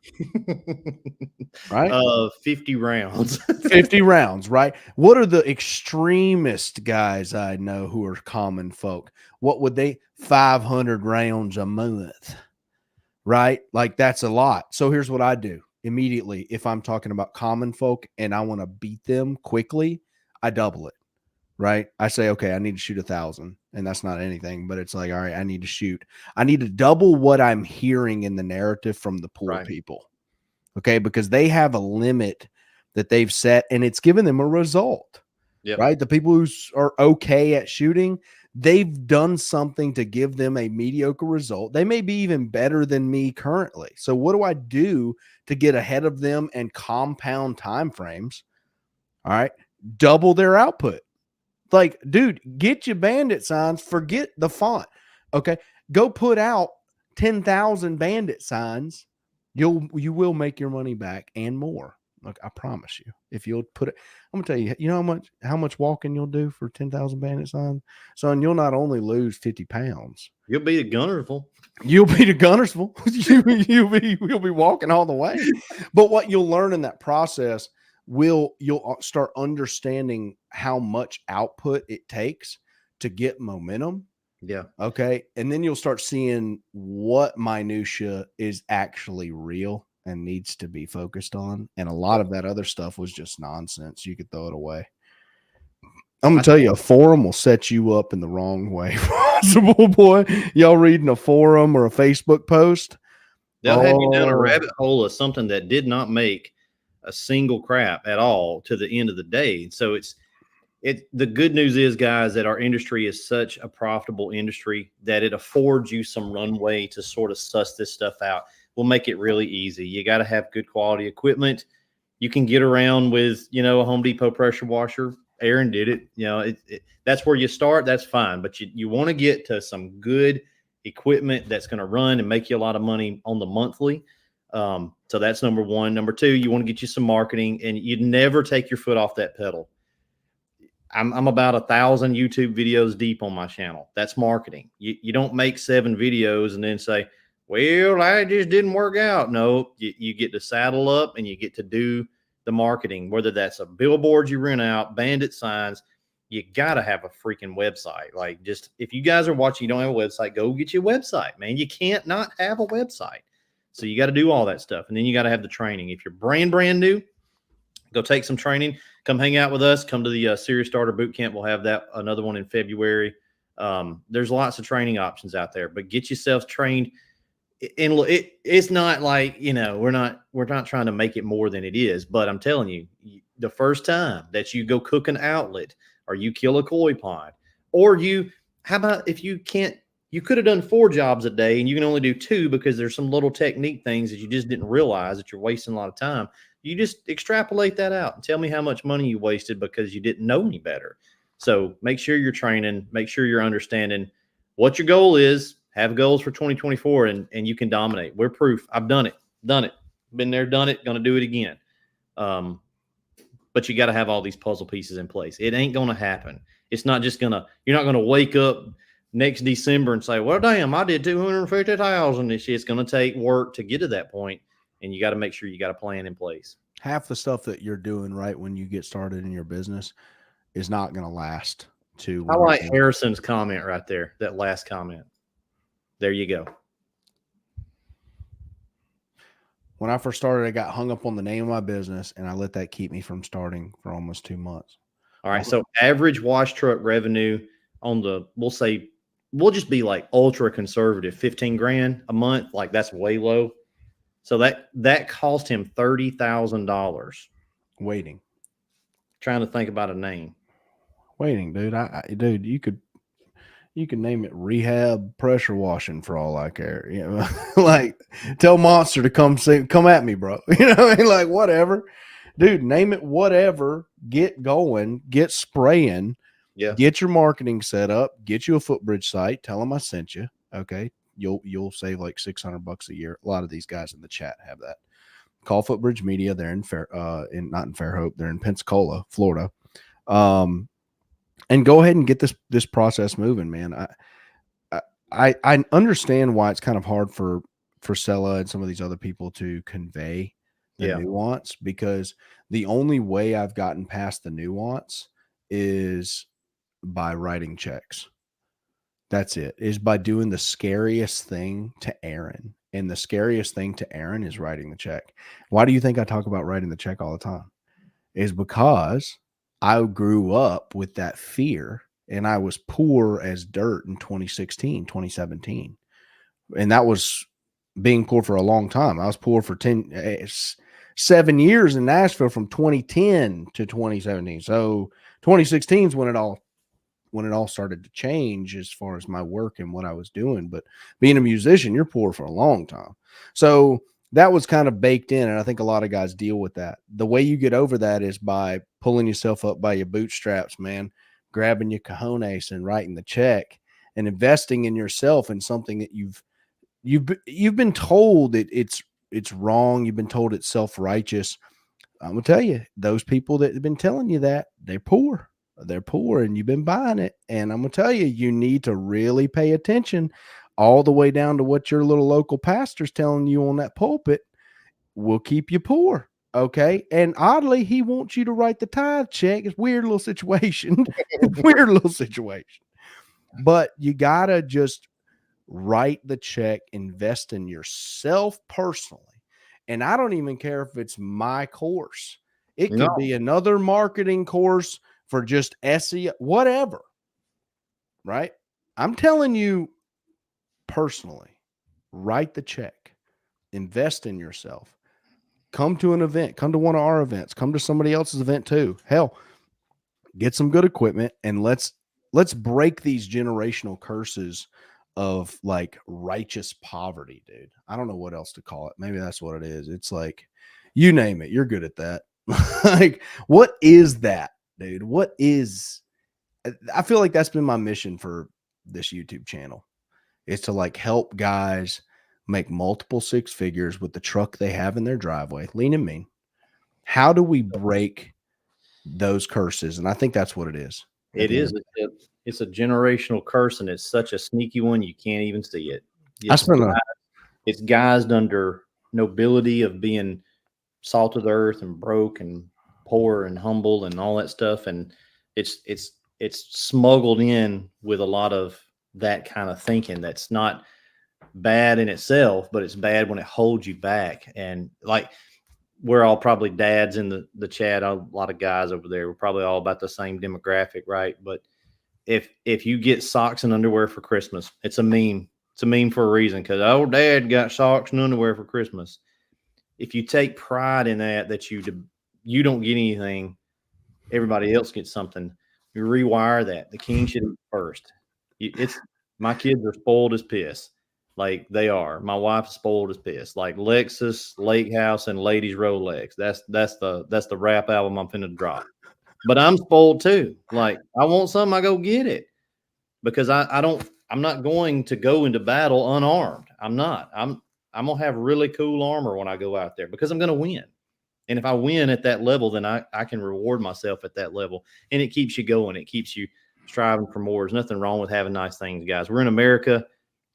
Right? 50 rounds. 50 rounds, right? What are the extremist guys I know who are common folk? What would they 500 rounds a month? Right? Like, that's a lot. So here's what I do immediately. If I'm talking about common folk and I want to beat them quickly, I double it. Right? I say, okay, I need to shoot 1,000, and that's not anything, but it's like, all right, I need to double what I'm hearing in the narrative from the pool people. Okay. Because they have a limit that they've set and it's given them a result. Yep. Right. The people who are okay at shooting, they've done something to give them a mediocre result. They may be even better than me currently. So what do I do to get ahead of them and compound time frames? All right. Double their output. Like, dude, get your Bandit signs, forget the font. Okay. Go put out 10,000 Bandit signs. You will make your money back and more. Look, I promise you, if you'll put it, I'm gonna tell you, you know how much walking you'll do for 10,000 bandits on, son. You'll not only lose 50 pounds, You'll be at Gunnersville. you'll be to Gunnersville. You'll be walking all the way. But what you'll learn in that process you'll start understanding how much output it takes to get momentum. Yeah. Okay. And then you'll start seeing what minutia is actually real and needs to be focused on. And a lot of that other stuff was just nonsense. You could throw it away. I'm gonna tell you, a forum will set you up in the wrong way possible, boy. Y'all reading a forum or a Facebook post, They'll have you down a rabbit hole of something that did not make a single crap at all to the end of the day. So the good news is, guys, that our industry is such a profitable industry that it affords you some runway to sort of suss this stuff out. We'll make it really easy. You got to have good quality equipment. You can get around with, a Home Depot pressure washer. Aaron did it. That's where you start. That's fine. But you want to get to some good equipment that's going to run and make you a lot of money on the monthly. So that's number one. Number two, you want to get you some marketing, and you'd never take your foot off that pedal. I'm about 1,000 YouTube videos deep on my channel. That's marketing. You don't make 7 videos and then say, well, I just didn't work out. No, you get to saddle up and you get to do the marketing, whether that's a billboard you rent out, bandit signs. You got to have a freaking website. Like, just if you guys are watching, you don't have a website, go get your website, man. You can't not have a website. So you got to do all that stuff. And then you got to have the training. If you're brand new, go take some training. Come hang out with us. Come to the Serious Starter Boot Camp. We'll have another one in February. There's lots of training options out there, but get yourself trained. And look, it's not like, we're not trying to make it more than it is, but I'm telling you, the first time that you go cook an outlet, or you kill a koi pond, or how about if you could have done 4 jobs a day and you can only do 2 because there's some little technique things that you just didn't realize that you're wasting a lot of time. You just extrapolate that out and tell me how much money you wasted because you didn't know any better. So make sure you're training, make sure you're understanding what your goal is, have goals for 2024, and you can dominate. We're proof. I've done it, been there, done it, going to do it again. But you got to have all these puzzle pieces in place. It ain't going to happen. It's not just you're not going to wake up next December and say, well, damn, I did 250,000. It's going to take work to get to that point. And you got to make sure you got a plan in place. Half the stuff that you're doing right when you get started in your business is not going to last to. I like Harrison's comment right there. That last comment. There you go. When I first started, I got hung up on the name of my business, and I let that keep me from starting for almost 2 months. All right. So average wash truck revenue on we'll just be like ultra conservative, 15 grand a month. Like, that's way low. So that cost him $30,000. Waiting. Trying to think about a name. Waiting, dude. Dude, you could name it Rehab Pressure Washing for all I care. Like, tell Monster to come at me, bro. Like, whatever. Dude, name it whatever. Get going. Get spraying. Yeah. Get your marketing set up. Get you a footbridge site. Tell them I sent you. Okay. You'll save like $600 a year. A lot of these guys in the chat have that. Call Footbridge Media. They're not in Fairhope. They're in Pensacola, Florida. And go ahead and get this process moving, man. I understand why it's kind of hard for Sella and some of these other people to convey the nuance, because the only way I've gotten past the nuance is by writing checks. That's it, is by doing the scariest thing to Aaron. And the scariest thing to Aaron is writing the check. Why do you think I talk about writing the check all the time? Is because I grew up with that fear, and I was poor as dirt in 2016, 2017. And that was being poor for a long time. I was poor for 7 years in Nashville, from 2010 to 2017. So 2016 is when it all started to change as far as my work and what I was doing. But being a musician, you're poor for a long time. So that was kind of baked in. And I think a lot of guys deal with that. The way you get over that is by pulling yourself up by your bootstraps, man, grabbing your cojones and writing the check and investing in yourself in something that you've been told it's wrong. You've been told it's self-righteous. I'm gonna tell you, those people that have been telling you that, they're poor. They're poor, and you've been buying it. And I'm gonna tell you, you need to really pay attention all the way down to what your little local pastor's telling you on that pulpit will keep you poor. Okay. And oddly, he wants you to write the tithe check. It's weird little situation. Weird little situation. But you gotta just write the check, invest in yourself personally. And I don't even care if it's my course. It No, could be another marketing course for just SEO, whatever. Right? I'm telling you personally, write the check, invest in yourself. Come to an event, come to one of our events, come to somebody else's event too. Hell, get some good equipment and let's break these generational curses of like righteous poverty, dude. I don't know what else to call it. Maybe that's what it is. It's like, you name it, you're good at that. Like, what is that, dude? What is, I feel like that's been my mission for this YouTube channel, is to like help guys make multiple six figures with the truck they have in their driveway, lean and mean. How do we break those curses? And I think that's what it is. it is. It's a generational curse, and it's such a sneaky one you can't even see it. I It's, spent a, it's guised under nobility of being salt of the earth and broke and poor and humble and all that stuff, and it's smuggled in with a lot of that kind of thinking that's not bad in itself, but it's bad when it holds you back. And like, we're all probably dads in the chat, a lot of guys over there, we're probably all about the same demographic, right? But if you get socks and underwear for Christmas, it's a meme. It's a meme for a reason, because old dad got socks and underwear for Christmas. If you take pride in that you don't get anything, everybody else gets something, you rewire that. The king should eat first. It's, my kids are spoiled as piss. Like, they are. My wife's spoiled as piss. Like Lexus, Lake House, and Ladies Rolex. That's the rap album I'm finna drop. But I'm spoiled too. Like, I want something, I go get it, because I'm not going to go into battle unarmed. I'm not. I'm gonna have really cool armor when I go out there, because I'm gonna win. And if I win at that level, then I can reward myself at that level. And it keeps you going. It keeps you striving for more. There's nothing wrong with having nice things, guys. We're in America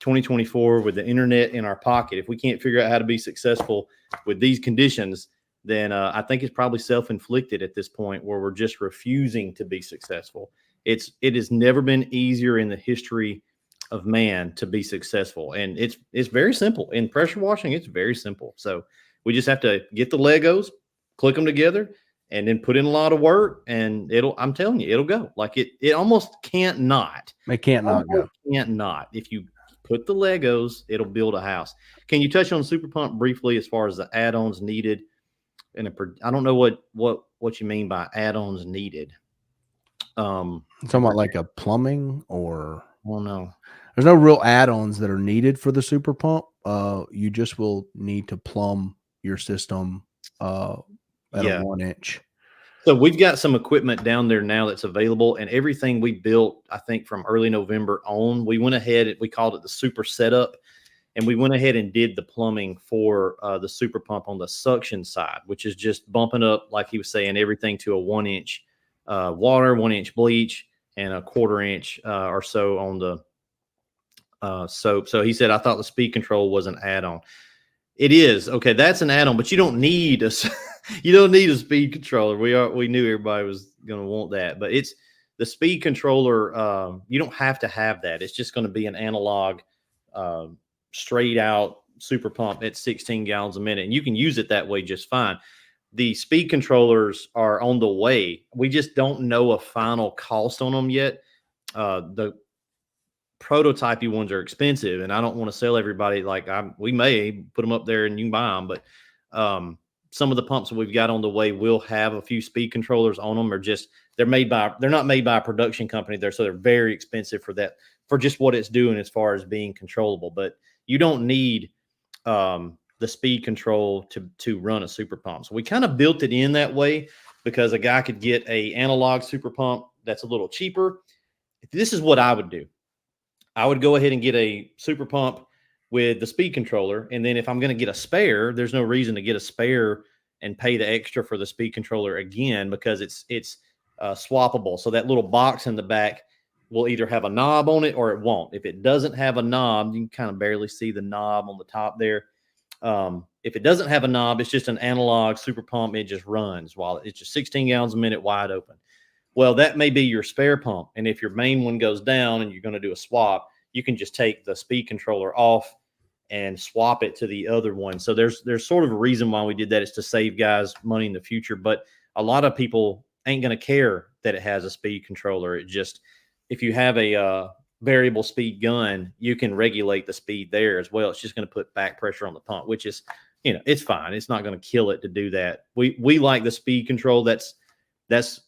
2024 with the internet in our pocket. If we can't figure out how to be successful with these conditions, then I think it's probably self-inflicted at this point, where we're just refusing to be successful. It has never been easier in the history of man to be successful. And it's very simple. In pressure washing, it's very simple. So we just have to get the Legos, click them together, and then put in a lot of work, and I'm telling you, it'll go. Like, it almost can't not. it can't not go. Can't not. If you put the Legos, it'll build a house. Can you touch on Super Pump briefly as far as the add-ons needed? And I don't know what you mean by add-ons needed. Talking about like a plumbing, or Well, no. there's no real add-ons that are needed for the Super Pump. You just will need to plumb your system at Yeah. a 1-inch. So we've got some equipment down there now that's available, and everything we built, I think from early November on, we went ahead, we called it the Super Setup, and we went ahead and did the plumbing for the Super Pump on the suction side, which is just bumping up, like he was saying, everything to a 1-inch water, 1-inch bleach, and a 1/4 inch or so on the soap. So he said, I thought the speed control was an add-on. It is. Okay, that's an add-on, but you don't need a you don't need a speed controller. We knew everybody was going to want that, but it's the speed controller. You don't have to have that. It's just going to be an analog, straight out Super Pump at 16 gallons a minute, and you can use it that way just fine. The speed controllers are on the way. We just don't know a final cost on them yet. The prototypey ones are expensive, and I don't want to sell everybody like we may put them up there and you can buy them, but some of the pumps that we've got on the way will have a few speed controllers on them, or just they're not made by a production company there, so they're very expensive for that, for just what it's doing as far as being controllable. But you don't need the speed control to run a Super Pump. So we kind of built it in that way, because a guy could get a analog Super Pump that's a little cheaper. This is what I would do. I would go ahead and get a Super Pump with the speed controller. And then if I'm going to get a spare, there's no reason to get a spare and pay the extra for the speed controller again, because it's swappable. So that little box in the back will either have a knob on it or it won't. If it doesn't have a knob, you can kind of barely see the knob on the top there. If it doesn't have a knob, it's just an analog super pump. It just runs while it's just 16 gallons a minute wide open. Well, that may be your spare pump. And if your main one goes down and you're going to do a swap, you can just take the speed controller off and swap it to the other one. So there's sort of a reason why we did that. Is to save guys money in the future. But a lot of people ain't going to care that it has a speed controller. It just, if you have a variable speed gun, you can regulate the speed there as well. It's just going to put back pressure on the pump, which is, it's fine. It's not going to kill it to do that. We like the speed control. That's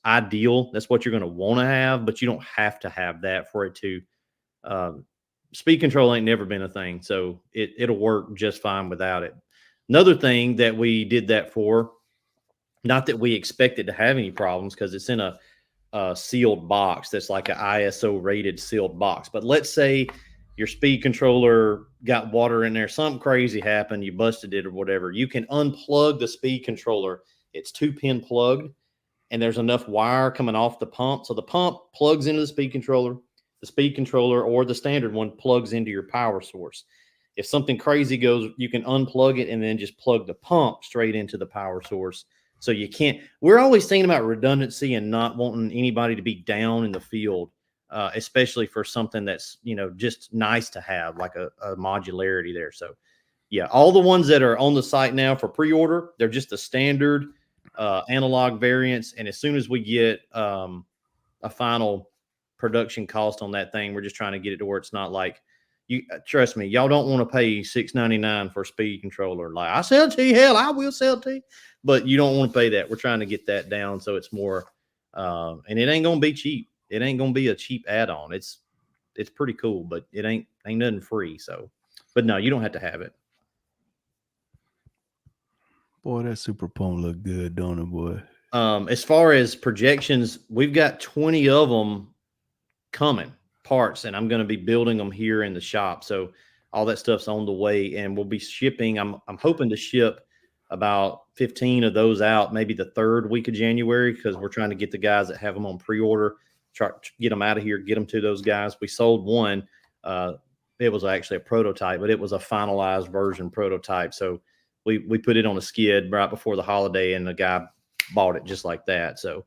ideal. That's what you're going to want to have, but you don't have to have that for it to. Speed control ain't never been a thing, so it'll work just fine without it. Another thing that we did that for, not that we expected to have any problems, because it's in a sealed box that's like an ISO rated sealed box. But let's say your speed controller got water in there, something crazy happened, you busted it or whatever. You can unplug the speed controller. It's 2-pin plugged, and there's enough wire coming off the pump. So the pump plugs into the speed controller or the standard one plugs into your power source. If something crazy goes, you can unplug it and then just plug the pump straight into the power source. So you can't, we're always thinking about redundancy and not wanting anybody to be down in the field, especially for something that's, just nice to have, like a modularity there. So yeah, all the ones that are on the site now for pre-order, they're just the standard analog variants. And as soon as we get a final production cost on that thing, we're just trying to get it to where it's not like, you trust me, y'all don't want to pay $6.99 for a speed controller. Like, I sell to you, hell, I will sell to you, but you don't want to pay that. We're trying to get that down so it's more, and it ain't gonna be cheap. It ain't gonna be a cheap add-on. It's pretty cool, but it ain't nothing free. So, but no, you don't have to have it. Boy, that super pump look good, don't it, boy? As far as projections, we've got 20 of them coming, parts, and I'm going to be building them here in the shop. So all that stuff's on the way, and we'll be shipping. I'm hoping to ship about 15 of those out maybe the 3rd week of January, because we're trying to get the guys that have them on pre-order, try to get them out of here, get them to those guys. We sold one. It was actually a prototype, but it was a finalized version prototype. So we put it on a skid right before the holiday, and the guy bought it just like that. So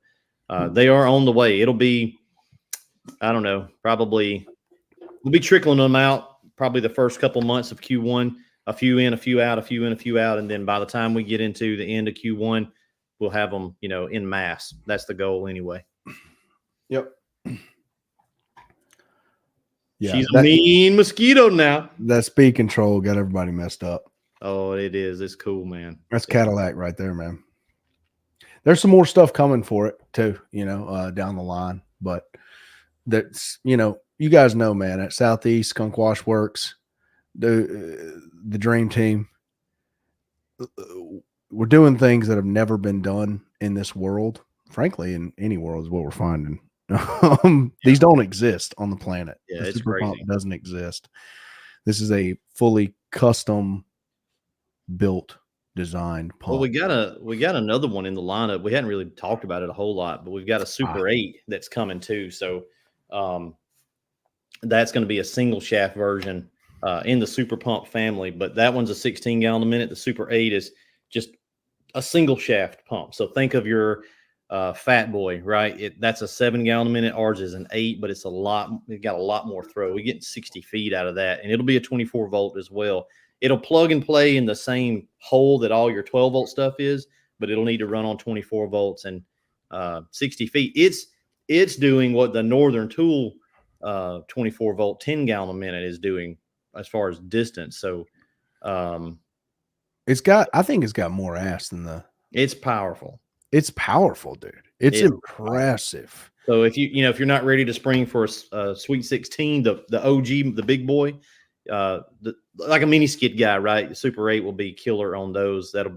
they are on the way. It'll be, I don't know, probably we'll be trickling them out probably the first couple months of Q1, a few in, a few out, a few in, a few out. And then by the time we get into the end of Q1, we'll have them, in mass. That's the goal anyway. Yep. Yeah, she's a mean mosquito now. That speed control got everybody messed up. Oh, it is. It's cool, man. That's Cadillac right there, man. There's some more stuff coming for it too, down the line, but that's, you guys know, man, at Southeast Skunk Wash Works, the dream team, we're doing things that have never been done in this world. Frankly, in any world is what we're finding. These don't exist on the planet. Yeah, the it's super crazy. pump doesn't exist. This is a fully custom built, designed pump. Well, we got another one in the lineup. We hadn't really talked about it a whole lot, but we've got a Super 8 that's coming too. So that's going to be a single shaft version in the Super Pump family, but that one's a 16 gallon a minute. The Super 8 is just a single shaft pump. So think of your Fat Boy, right? That's a 7 gallon a minute. Ours is an 8, but it's it got a lot more throw. We get 60 feet out of that, and it'll be a 24 volt as well. It'll plug and play in the same hole that all your 12 volt stuff is, but it'll need to run on 24 volts and 60 feet. It's doing what the Northern Tool 24 volt 10 gallon a minute is doing as far as distance. So I think it's got more ass than it's powerful. It's powerful, dude. It's impressive. So if you're not ready to spring for a Sweet 16, the OG, the big boy, like a mini skid guy, right? Super 8 will be killer on those. That's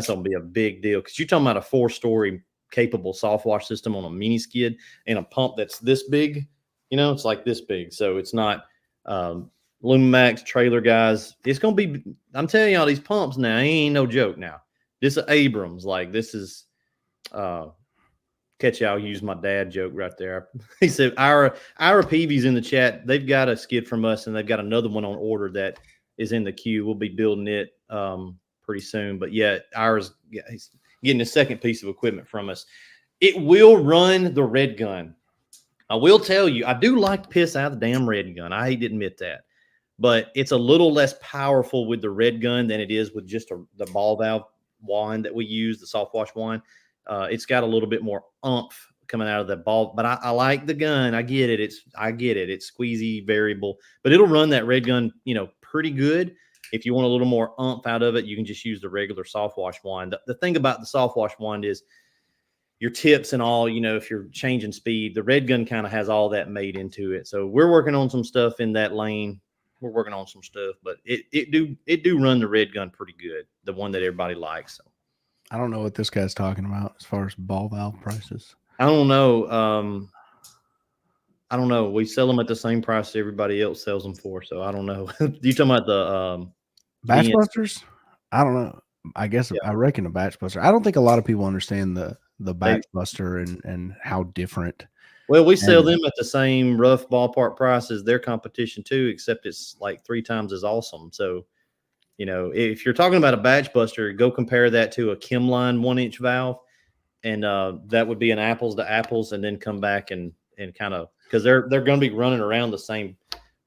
gonna be a big deal, because you're talking about a 4-story capable soft wash system on a mini skid and a pump that's this big. It's like this big. So it's not Lumax trailer guys. It's gonna be. I'm telling y'all, these pumps now ain't no joke. Now This is Abrams. Like this is catch y'all use my dad joke right there. He said Ira Peavy's in the chat. They've got a skid from us and they've got another one on order that is in the queue. We'll be building it pretty soon. But yeah, he's getting a second piece of equipment from us. It will run the red gun. I will tell you, I do like to piss out the damn red gun. I hate to admit that. But it's a little less powerful with the red gun than it is with just the ball valve wand that we use, the soft wash wand. It's got a little bit more oomph coming out of the ball, but I like the gun. I get it. It's squeezy variable, but it'll run that red gun, pretty good. If you want a little more oomph out of it, you can just use the regular soft wash wand. The thing about the soft wash wand is your tips and all, if you're changing speed, the red gun kind of has all that made into it. So we're working on some stuff in that lane. We're working on some stuff, but it do run the red gun pretty good. The one that everybody likes. So. I don't know what this guy's talking about as far as ball valve prices. I don't know. I don't know. We sell them at the same price everybody else sells them for. So I don't know. You talking about the Batch busters? I don't know. I guess I reckon a batch buster. I don't think a lot of people understand the batch buster and how different. Well, we sell them at the same rough ballpark price as their competition too, except it's like 3 times as awesome. So, if you're talking about a batch buster, go compare that to a Chemline 1-inch valve, and that would be an apples to apples, and then come back and kind of, because they're going to be running around the same.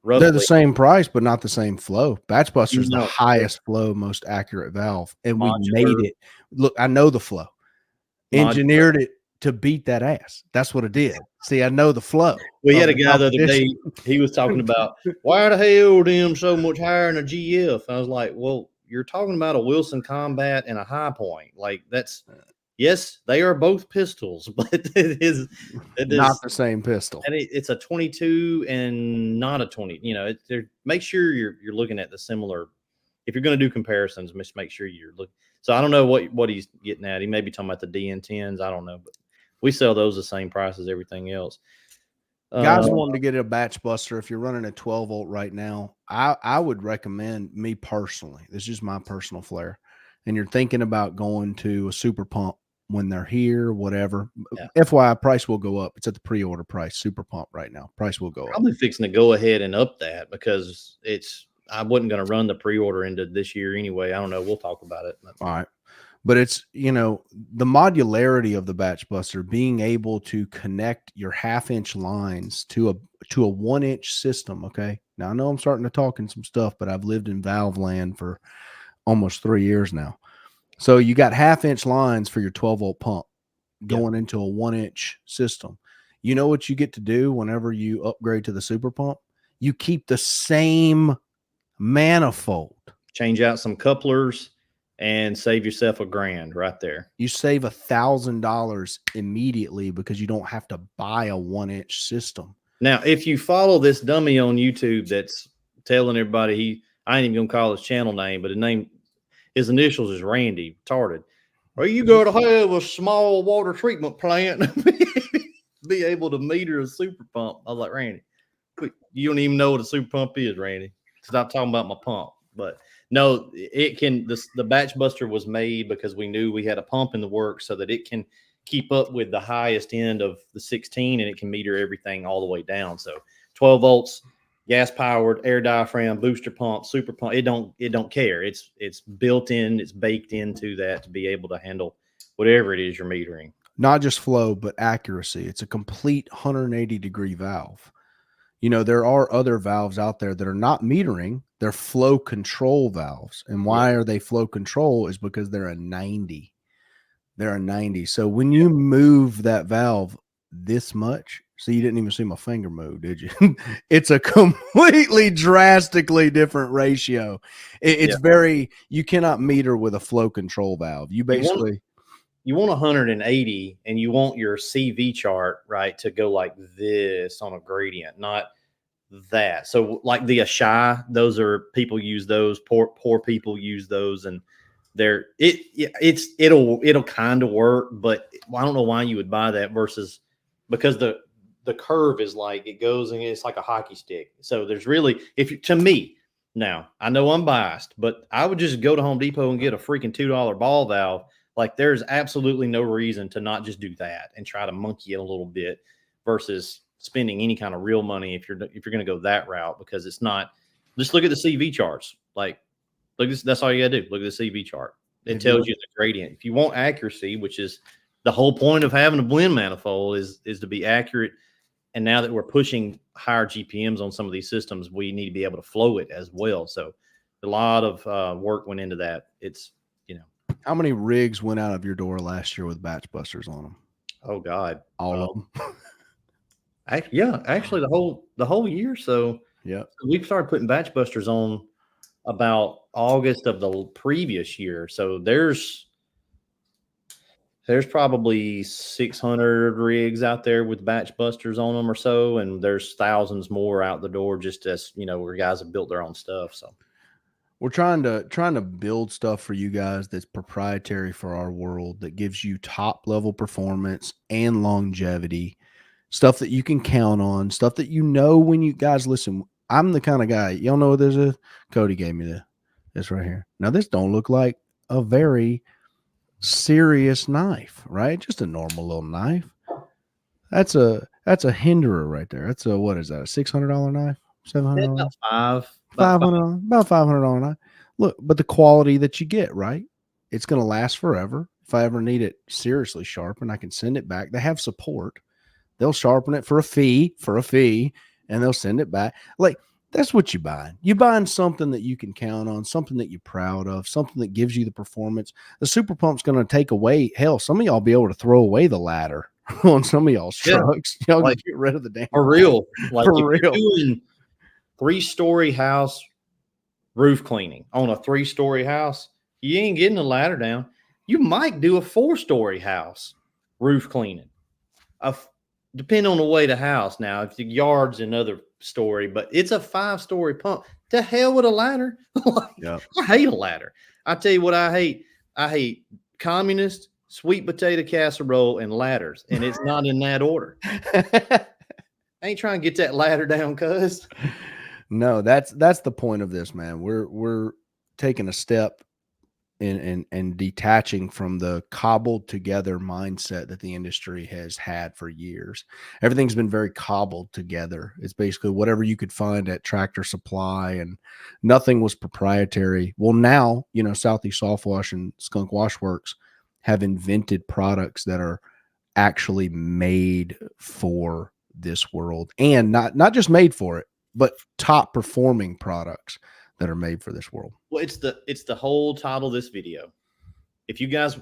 Roughly. They're the same price, but not the same flow. Batch buster is the highest flow, most accurate valve, and we made it. Look, I know the flow. Engineered it to beat that ass. That's what it did. See, I know the flow. We had a guy the other day. He was talking about why the hell them so much higher than a GF. I was like, well, you're talking about a Wilson Combat and a High Point. Like that's. Yes, they are both pistols, but it is not the same pistol. And it's a 22 and not a 20. Make sure you're looking at the similar. If you're going to do comparisons, just make sure you're looking. So I don't know what he's getting at. He may be talking about the DN10s. I don't know, but we sell those the same price as everything else. Guys wanting to get a batch buster. If you're running a 12 volt right now, I would recommend, me personally, this is just my personal flair, and you're thinking about going to a super pump when they're here, whatever. Yeah. FYI, price will go up. It's at the pre-order price. Super pump right now. Price will go up. Probably fixing to go ahead and up that because I wasn't going to run the pre-order into this year anyway. I don't know. We'll talk about it. All right. But it's, the modularity of the batch buster, being able to connect your 1/2-inch lines to a 1-inch system. Okay. Now I know I'm starting to talk in some stuff, but I've lived in valve land for almost 3 years now. So you got 1/2-inch lines for your 12 volt pump going into a 1-inch system. You know what you get to do whenever you upgrade to the super pump? You keep the same manifold. Change out some couplers and save yourself $1,000 right there. You save $1,000 immediately because you don't have to buy a 1-inch system. Now, if you follow this dummy on YouTube that's telling everybody I ain't even gonna call his channel name, but his initials is Randy, retarded. Well, you got to have a small water treatment plant to be able to meter a super pump. I was like, Randy, you don't even know what a super pump is, Randy. Stop talking about my pump. But no, it can. The batch buster was made because we knew we had a pump in the works so that it can keep up with the highest end of the 16 and it can meter everything all the way down. So 12 volts. Gas powered, air diaphragm, booster pump, super pump. It don't care. It's built in, it's baked into that to be able to handle whatever it is you're metering. Not just flow, but accuracy. It's a complete 180-degree valve. There are other valves out there that are not metering, they're flow control valves. And why are they flow control is because they're a 90. They're a 90. So when you move that valve this much, so you didn't even see my finger move, did you? It's a completely drastically different ratio. It's very, you cannot meter with a flow control valve. You basically, you want 180 and you want your CV chart, right, to go like this on a gradient, not that. So like the Ashai, those are, people use those, poor people use those, and it'll kind of work, but I don't know why you would buy that versus, because the curve is like, it goes and it's like a hockey stick. So there's really, to me, Now, I know I'm biased, but I would just go to Home Depot and get a freaking $2 ball valve. Like, there's absolutely no reason to not just do that and try to monkey it a little bit versus spending any kind of real money if you're going to go that route, because it's not. Just look at the CV charts. Like, look, that's all you got to do. Look at the CV chart. It tells you the gradient. If you want accuracy, which is the whole point of having a blend manifold, is to be accurate. And now that we're pushing higher GPMs on some of these systems, we need to be able to flow it as well. So a lot of work went into that. It's, How many rigs went out of your door last year with batch busters on them? Oh God, all of them. Actually the whole year. So yeah, we started putting batch busters on about August of the previous year. So there's probably 600 rigs out there with batch busters on them or so, and there's thousands more out the door just as where guys have built their own stuff. So we're trying to build stuff for you guys that's proprietary for our world, that gives you top level performance and longevity, stuff that you can count on, stuff that when you guys listen. I'm the kind of guy, y'all know what this is? Cody gave me this right here. Now this don't look like a very serious knife, right? Just a normal little knife. That's a hinderer right there. That's a, what is that? A $600 knife? $700? About $500 knife. Look, but the quality that you get, right? It's going to last forever. If I ever need it seriously sharpened, I can send it back. They have support. They'll sharpen it for a fee, and they'll send it back. Like, that's what you buying. You're buying something that you can count on, something that you're proud of, something that gives you the performance. The Super Pump's going to take away, hell, some of y'all be able to throw away the ladder on some of y'all's trucks. Y'all like, get rid of the damn for real. Like, for real. Doing 3-story house roof cleaning on a 3-story house, you ain't getting the ladder down. You might do a 4-story house roof cleaning. Depending on the way the house. Now, if the yard's another story, but it's a 5-story pump. To hell with a ladder. I hate a ladder. I tell you what I hate. I hate communist, sweet potato casserole, and ladders. And it's not in that order. I ain't trying to get that ladder down, cuz. No, that's the point of this, man. We're taking a step and detaching from the cobbled together mindset that the industry has had for years. Everything's been very cobbled together. It's basically whatever you could find at Tractor Supply, and nothing was proprietary. Well, now, Southeast Soft Wash and Skunk Wash Works have invented products that are actually made for this world, and not just made for it, but top performing products that are made for this world. Well, it's the whole title of this video. If you guys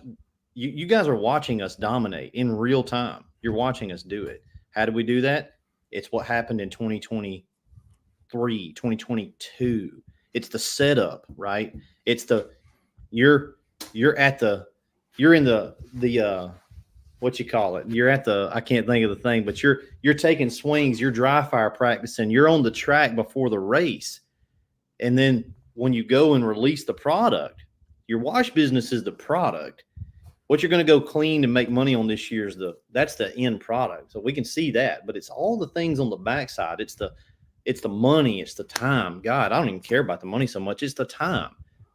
are watching us dominate in real time, you're watching us do it. How did we do that? It's what happened in 2023, 2022. It's the setup, right? It's you're in the what you call it? You're at I can't think of the thing, but you're taking swings, you're dry fire practicing, you're on the track before the race. And then when you go and release the product, your wash business is the product. What you're going to go clean and make money on this year that's the end product. So we can see that, but it's all the things on the backside. It's the money, it's the time. God, I don't even care about the money so much. It's the time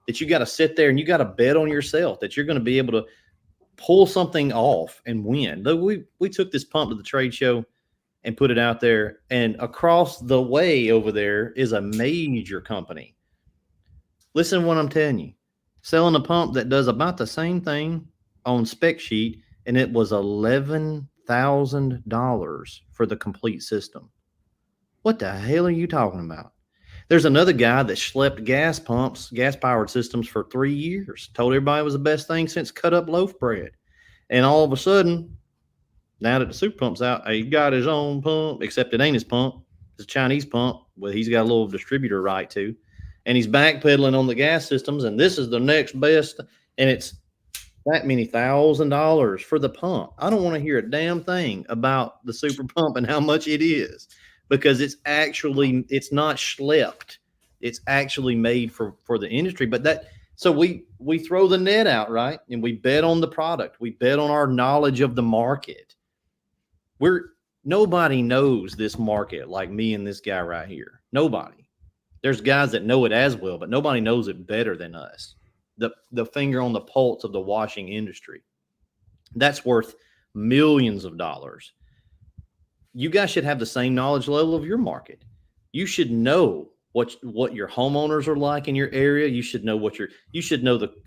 that you got to sit there and you got to bet on yourself that you're going to be able to pull something off and win. We took this pump to the trade show and put it out there, and across the way over there is a major company. Listen to what I'm telling you. Selling a pump that does about the same thing on spec sheet, and it was $11,000 for the complete system. What the hell are you talking about? There's another guy that schlepped gas pumps, gas-powered systems for 3 years. Told everybody it was the best thing since cut-up loaf bread. And all of a sudden, now that the Super Pump's out, he got his own pump, except it ain't his pump. It's a Chinese pump. Well, he's got a little distributor right too. And he's backpedaling on the gas systems, and this is the next best. And it's that many $1,000 for the pump. I don't want to hear a damn thing about the Super Pump and how much it is, because it's not schlepped. It's actually made for the industry. But so we throw the net out, right? And we bet on the product. We bet on our knowledge of the market. Nobody knows this market like me and this guy right here. Nobody. There's guys that know it as well, but nobody knows it better than us. The finger on the pulse of the washing industry. That's worth millions of dollars. You guys should have the same knowledge level of your market. You should know what your homeowners are like in your area. You should know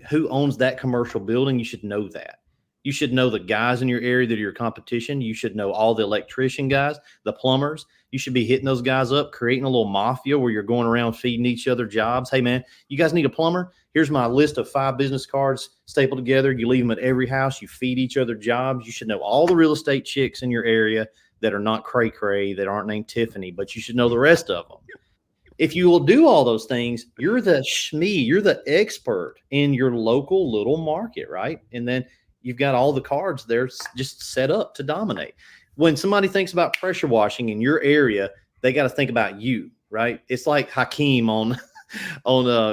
who owns that commercial building. You should know that. You should know the guys in your area that are your competition. You should know all the electrician guys, the plumbers. You should be hitting those guys up, creating a little mafia where you're going around feeding each other jobs. Hey, man, you guys need a plumber? Here's my list of 5 business cards stapled together. You leave them at every house. You feed each other jobs. You should know all the real estate chicks in your area that are not cray-cray, that aren't named Tiffany, but you should know the rest of them. If you will do all those things, you're the SME, you're the expert in your local little market, right? And then you've got all the cards there just set up to dominate. When somebody thinks about pressure washing in your area, they got to think about you, right? It's like Hakeem on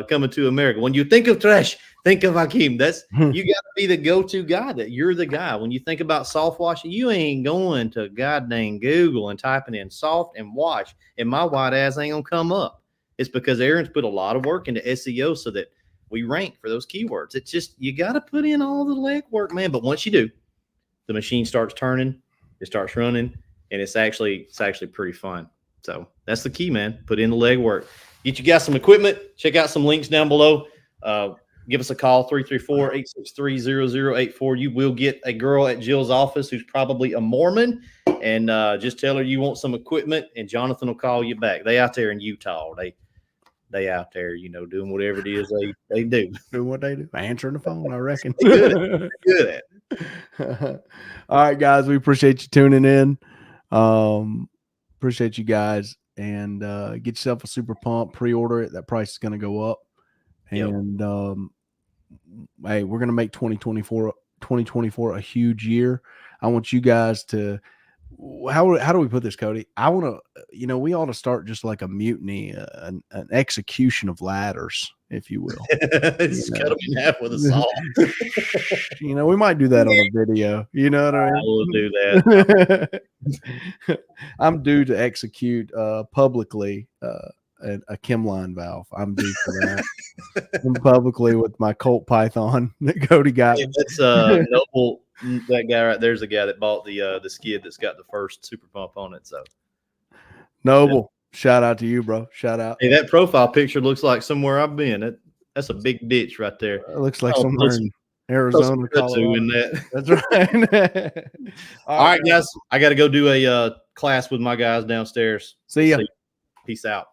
Coming to America. When you think of trash, think of Hakeem. You got to be the go-to guy. That you're the guy. When you think about soft washing, you ain't going to goddamn Google and typing in soft and wash, and my white ass ain't gonna come up. It's because Aaron's put a lot of work into SEO so that we rank for those keywords. It's just, you got to put in all the legwork, man. But once you do, the machine starts turning, it starts running, and it's actually pretty fun. So that's the key, man. Put in the legwork. Get you guys some equipment. Check out some links down below. Give us a call, 334-863-0084. You will get a girl at Jill's office who's probably a Mormon, and just tell her you want some equipment, and Jonathan will call you back. They out there in Utah. They out there, doing whatever it is they do. Doing what they do. Answering the phone, I reckon. Good at it. All right, guys. We appreciate you tuning in. Appreciate you guys. And get yourself a super pump, pre-order it. That price is going to go up. Yep. And hey, we're going to make 2024 a huge year. I want you guys to, how do we put this, Cody? I want to, we ought to start just like a mutiny, an execution of ladders, if you will. Just cut them in half with a saw. We might do that on a video. You know what I mean? I will do that. I'm due to execute publicly a chemline valve. I'm due for that. Publicly with my Colt Python that Cody got. Yeah, that's Noble. That guy right there's the guy that bought the skid that's got the first super pump on it. So Noble, shout out to you, bro. Shout out. Hey, that profile picture looks like somewhere I've been. That's a big ditch right there. It looks like somewhere in Arizona, Colorado. In that. That's right. All right, guys. I got to go do a class with my guys downstairs. See ya. Peace out.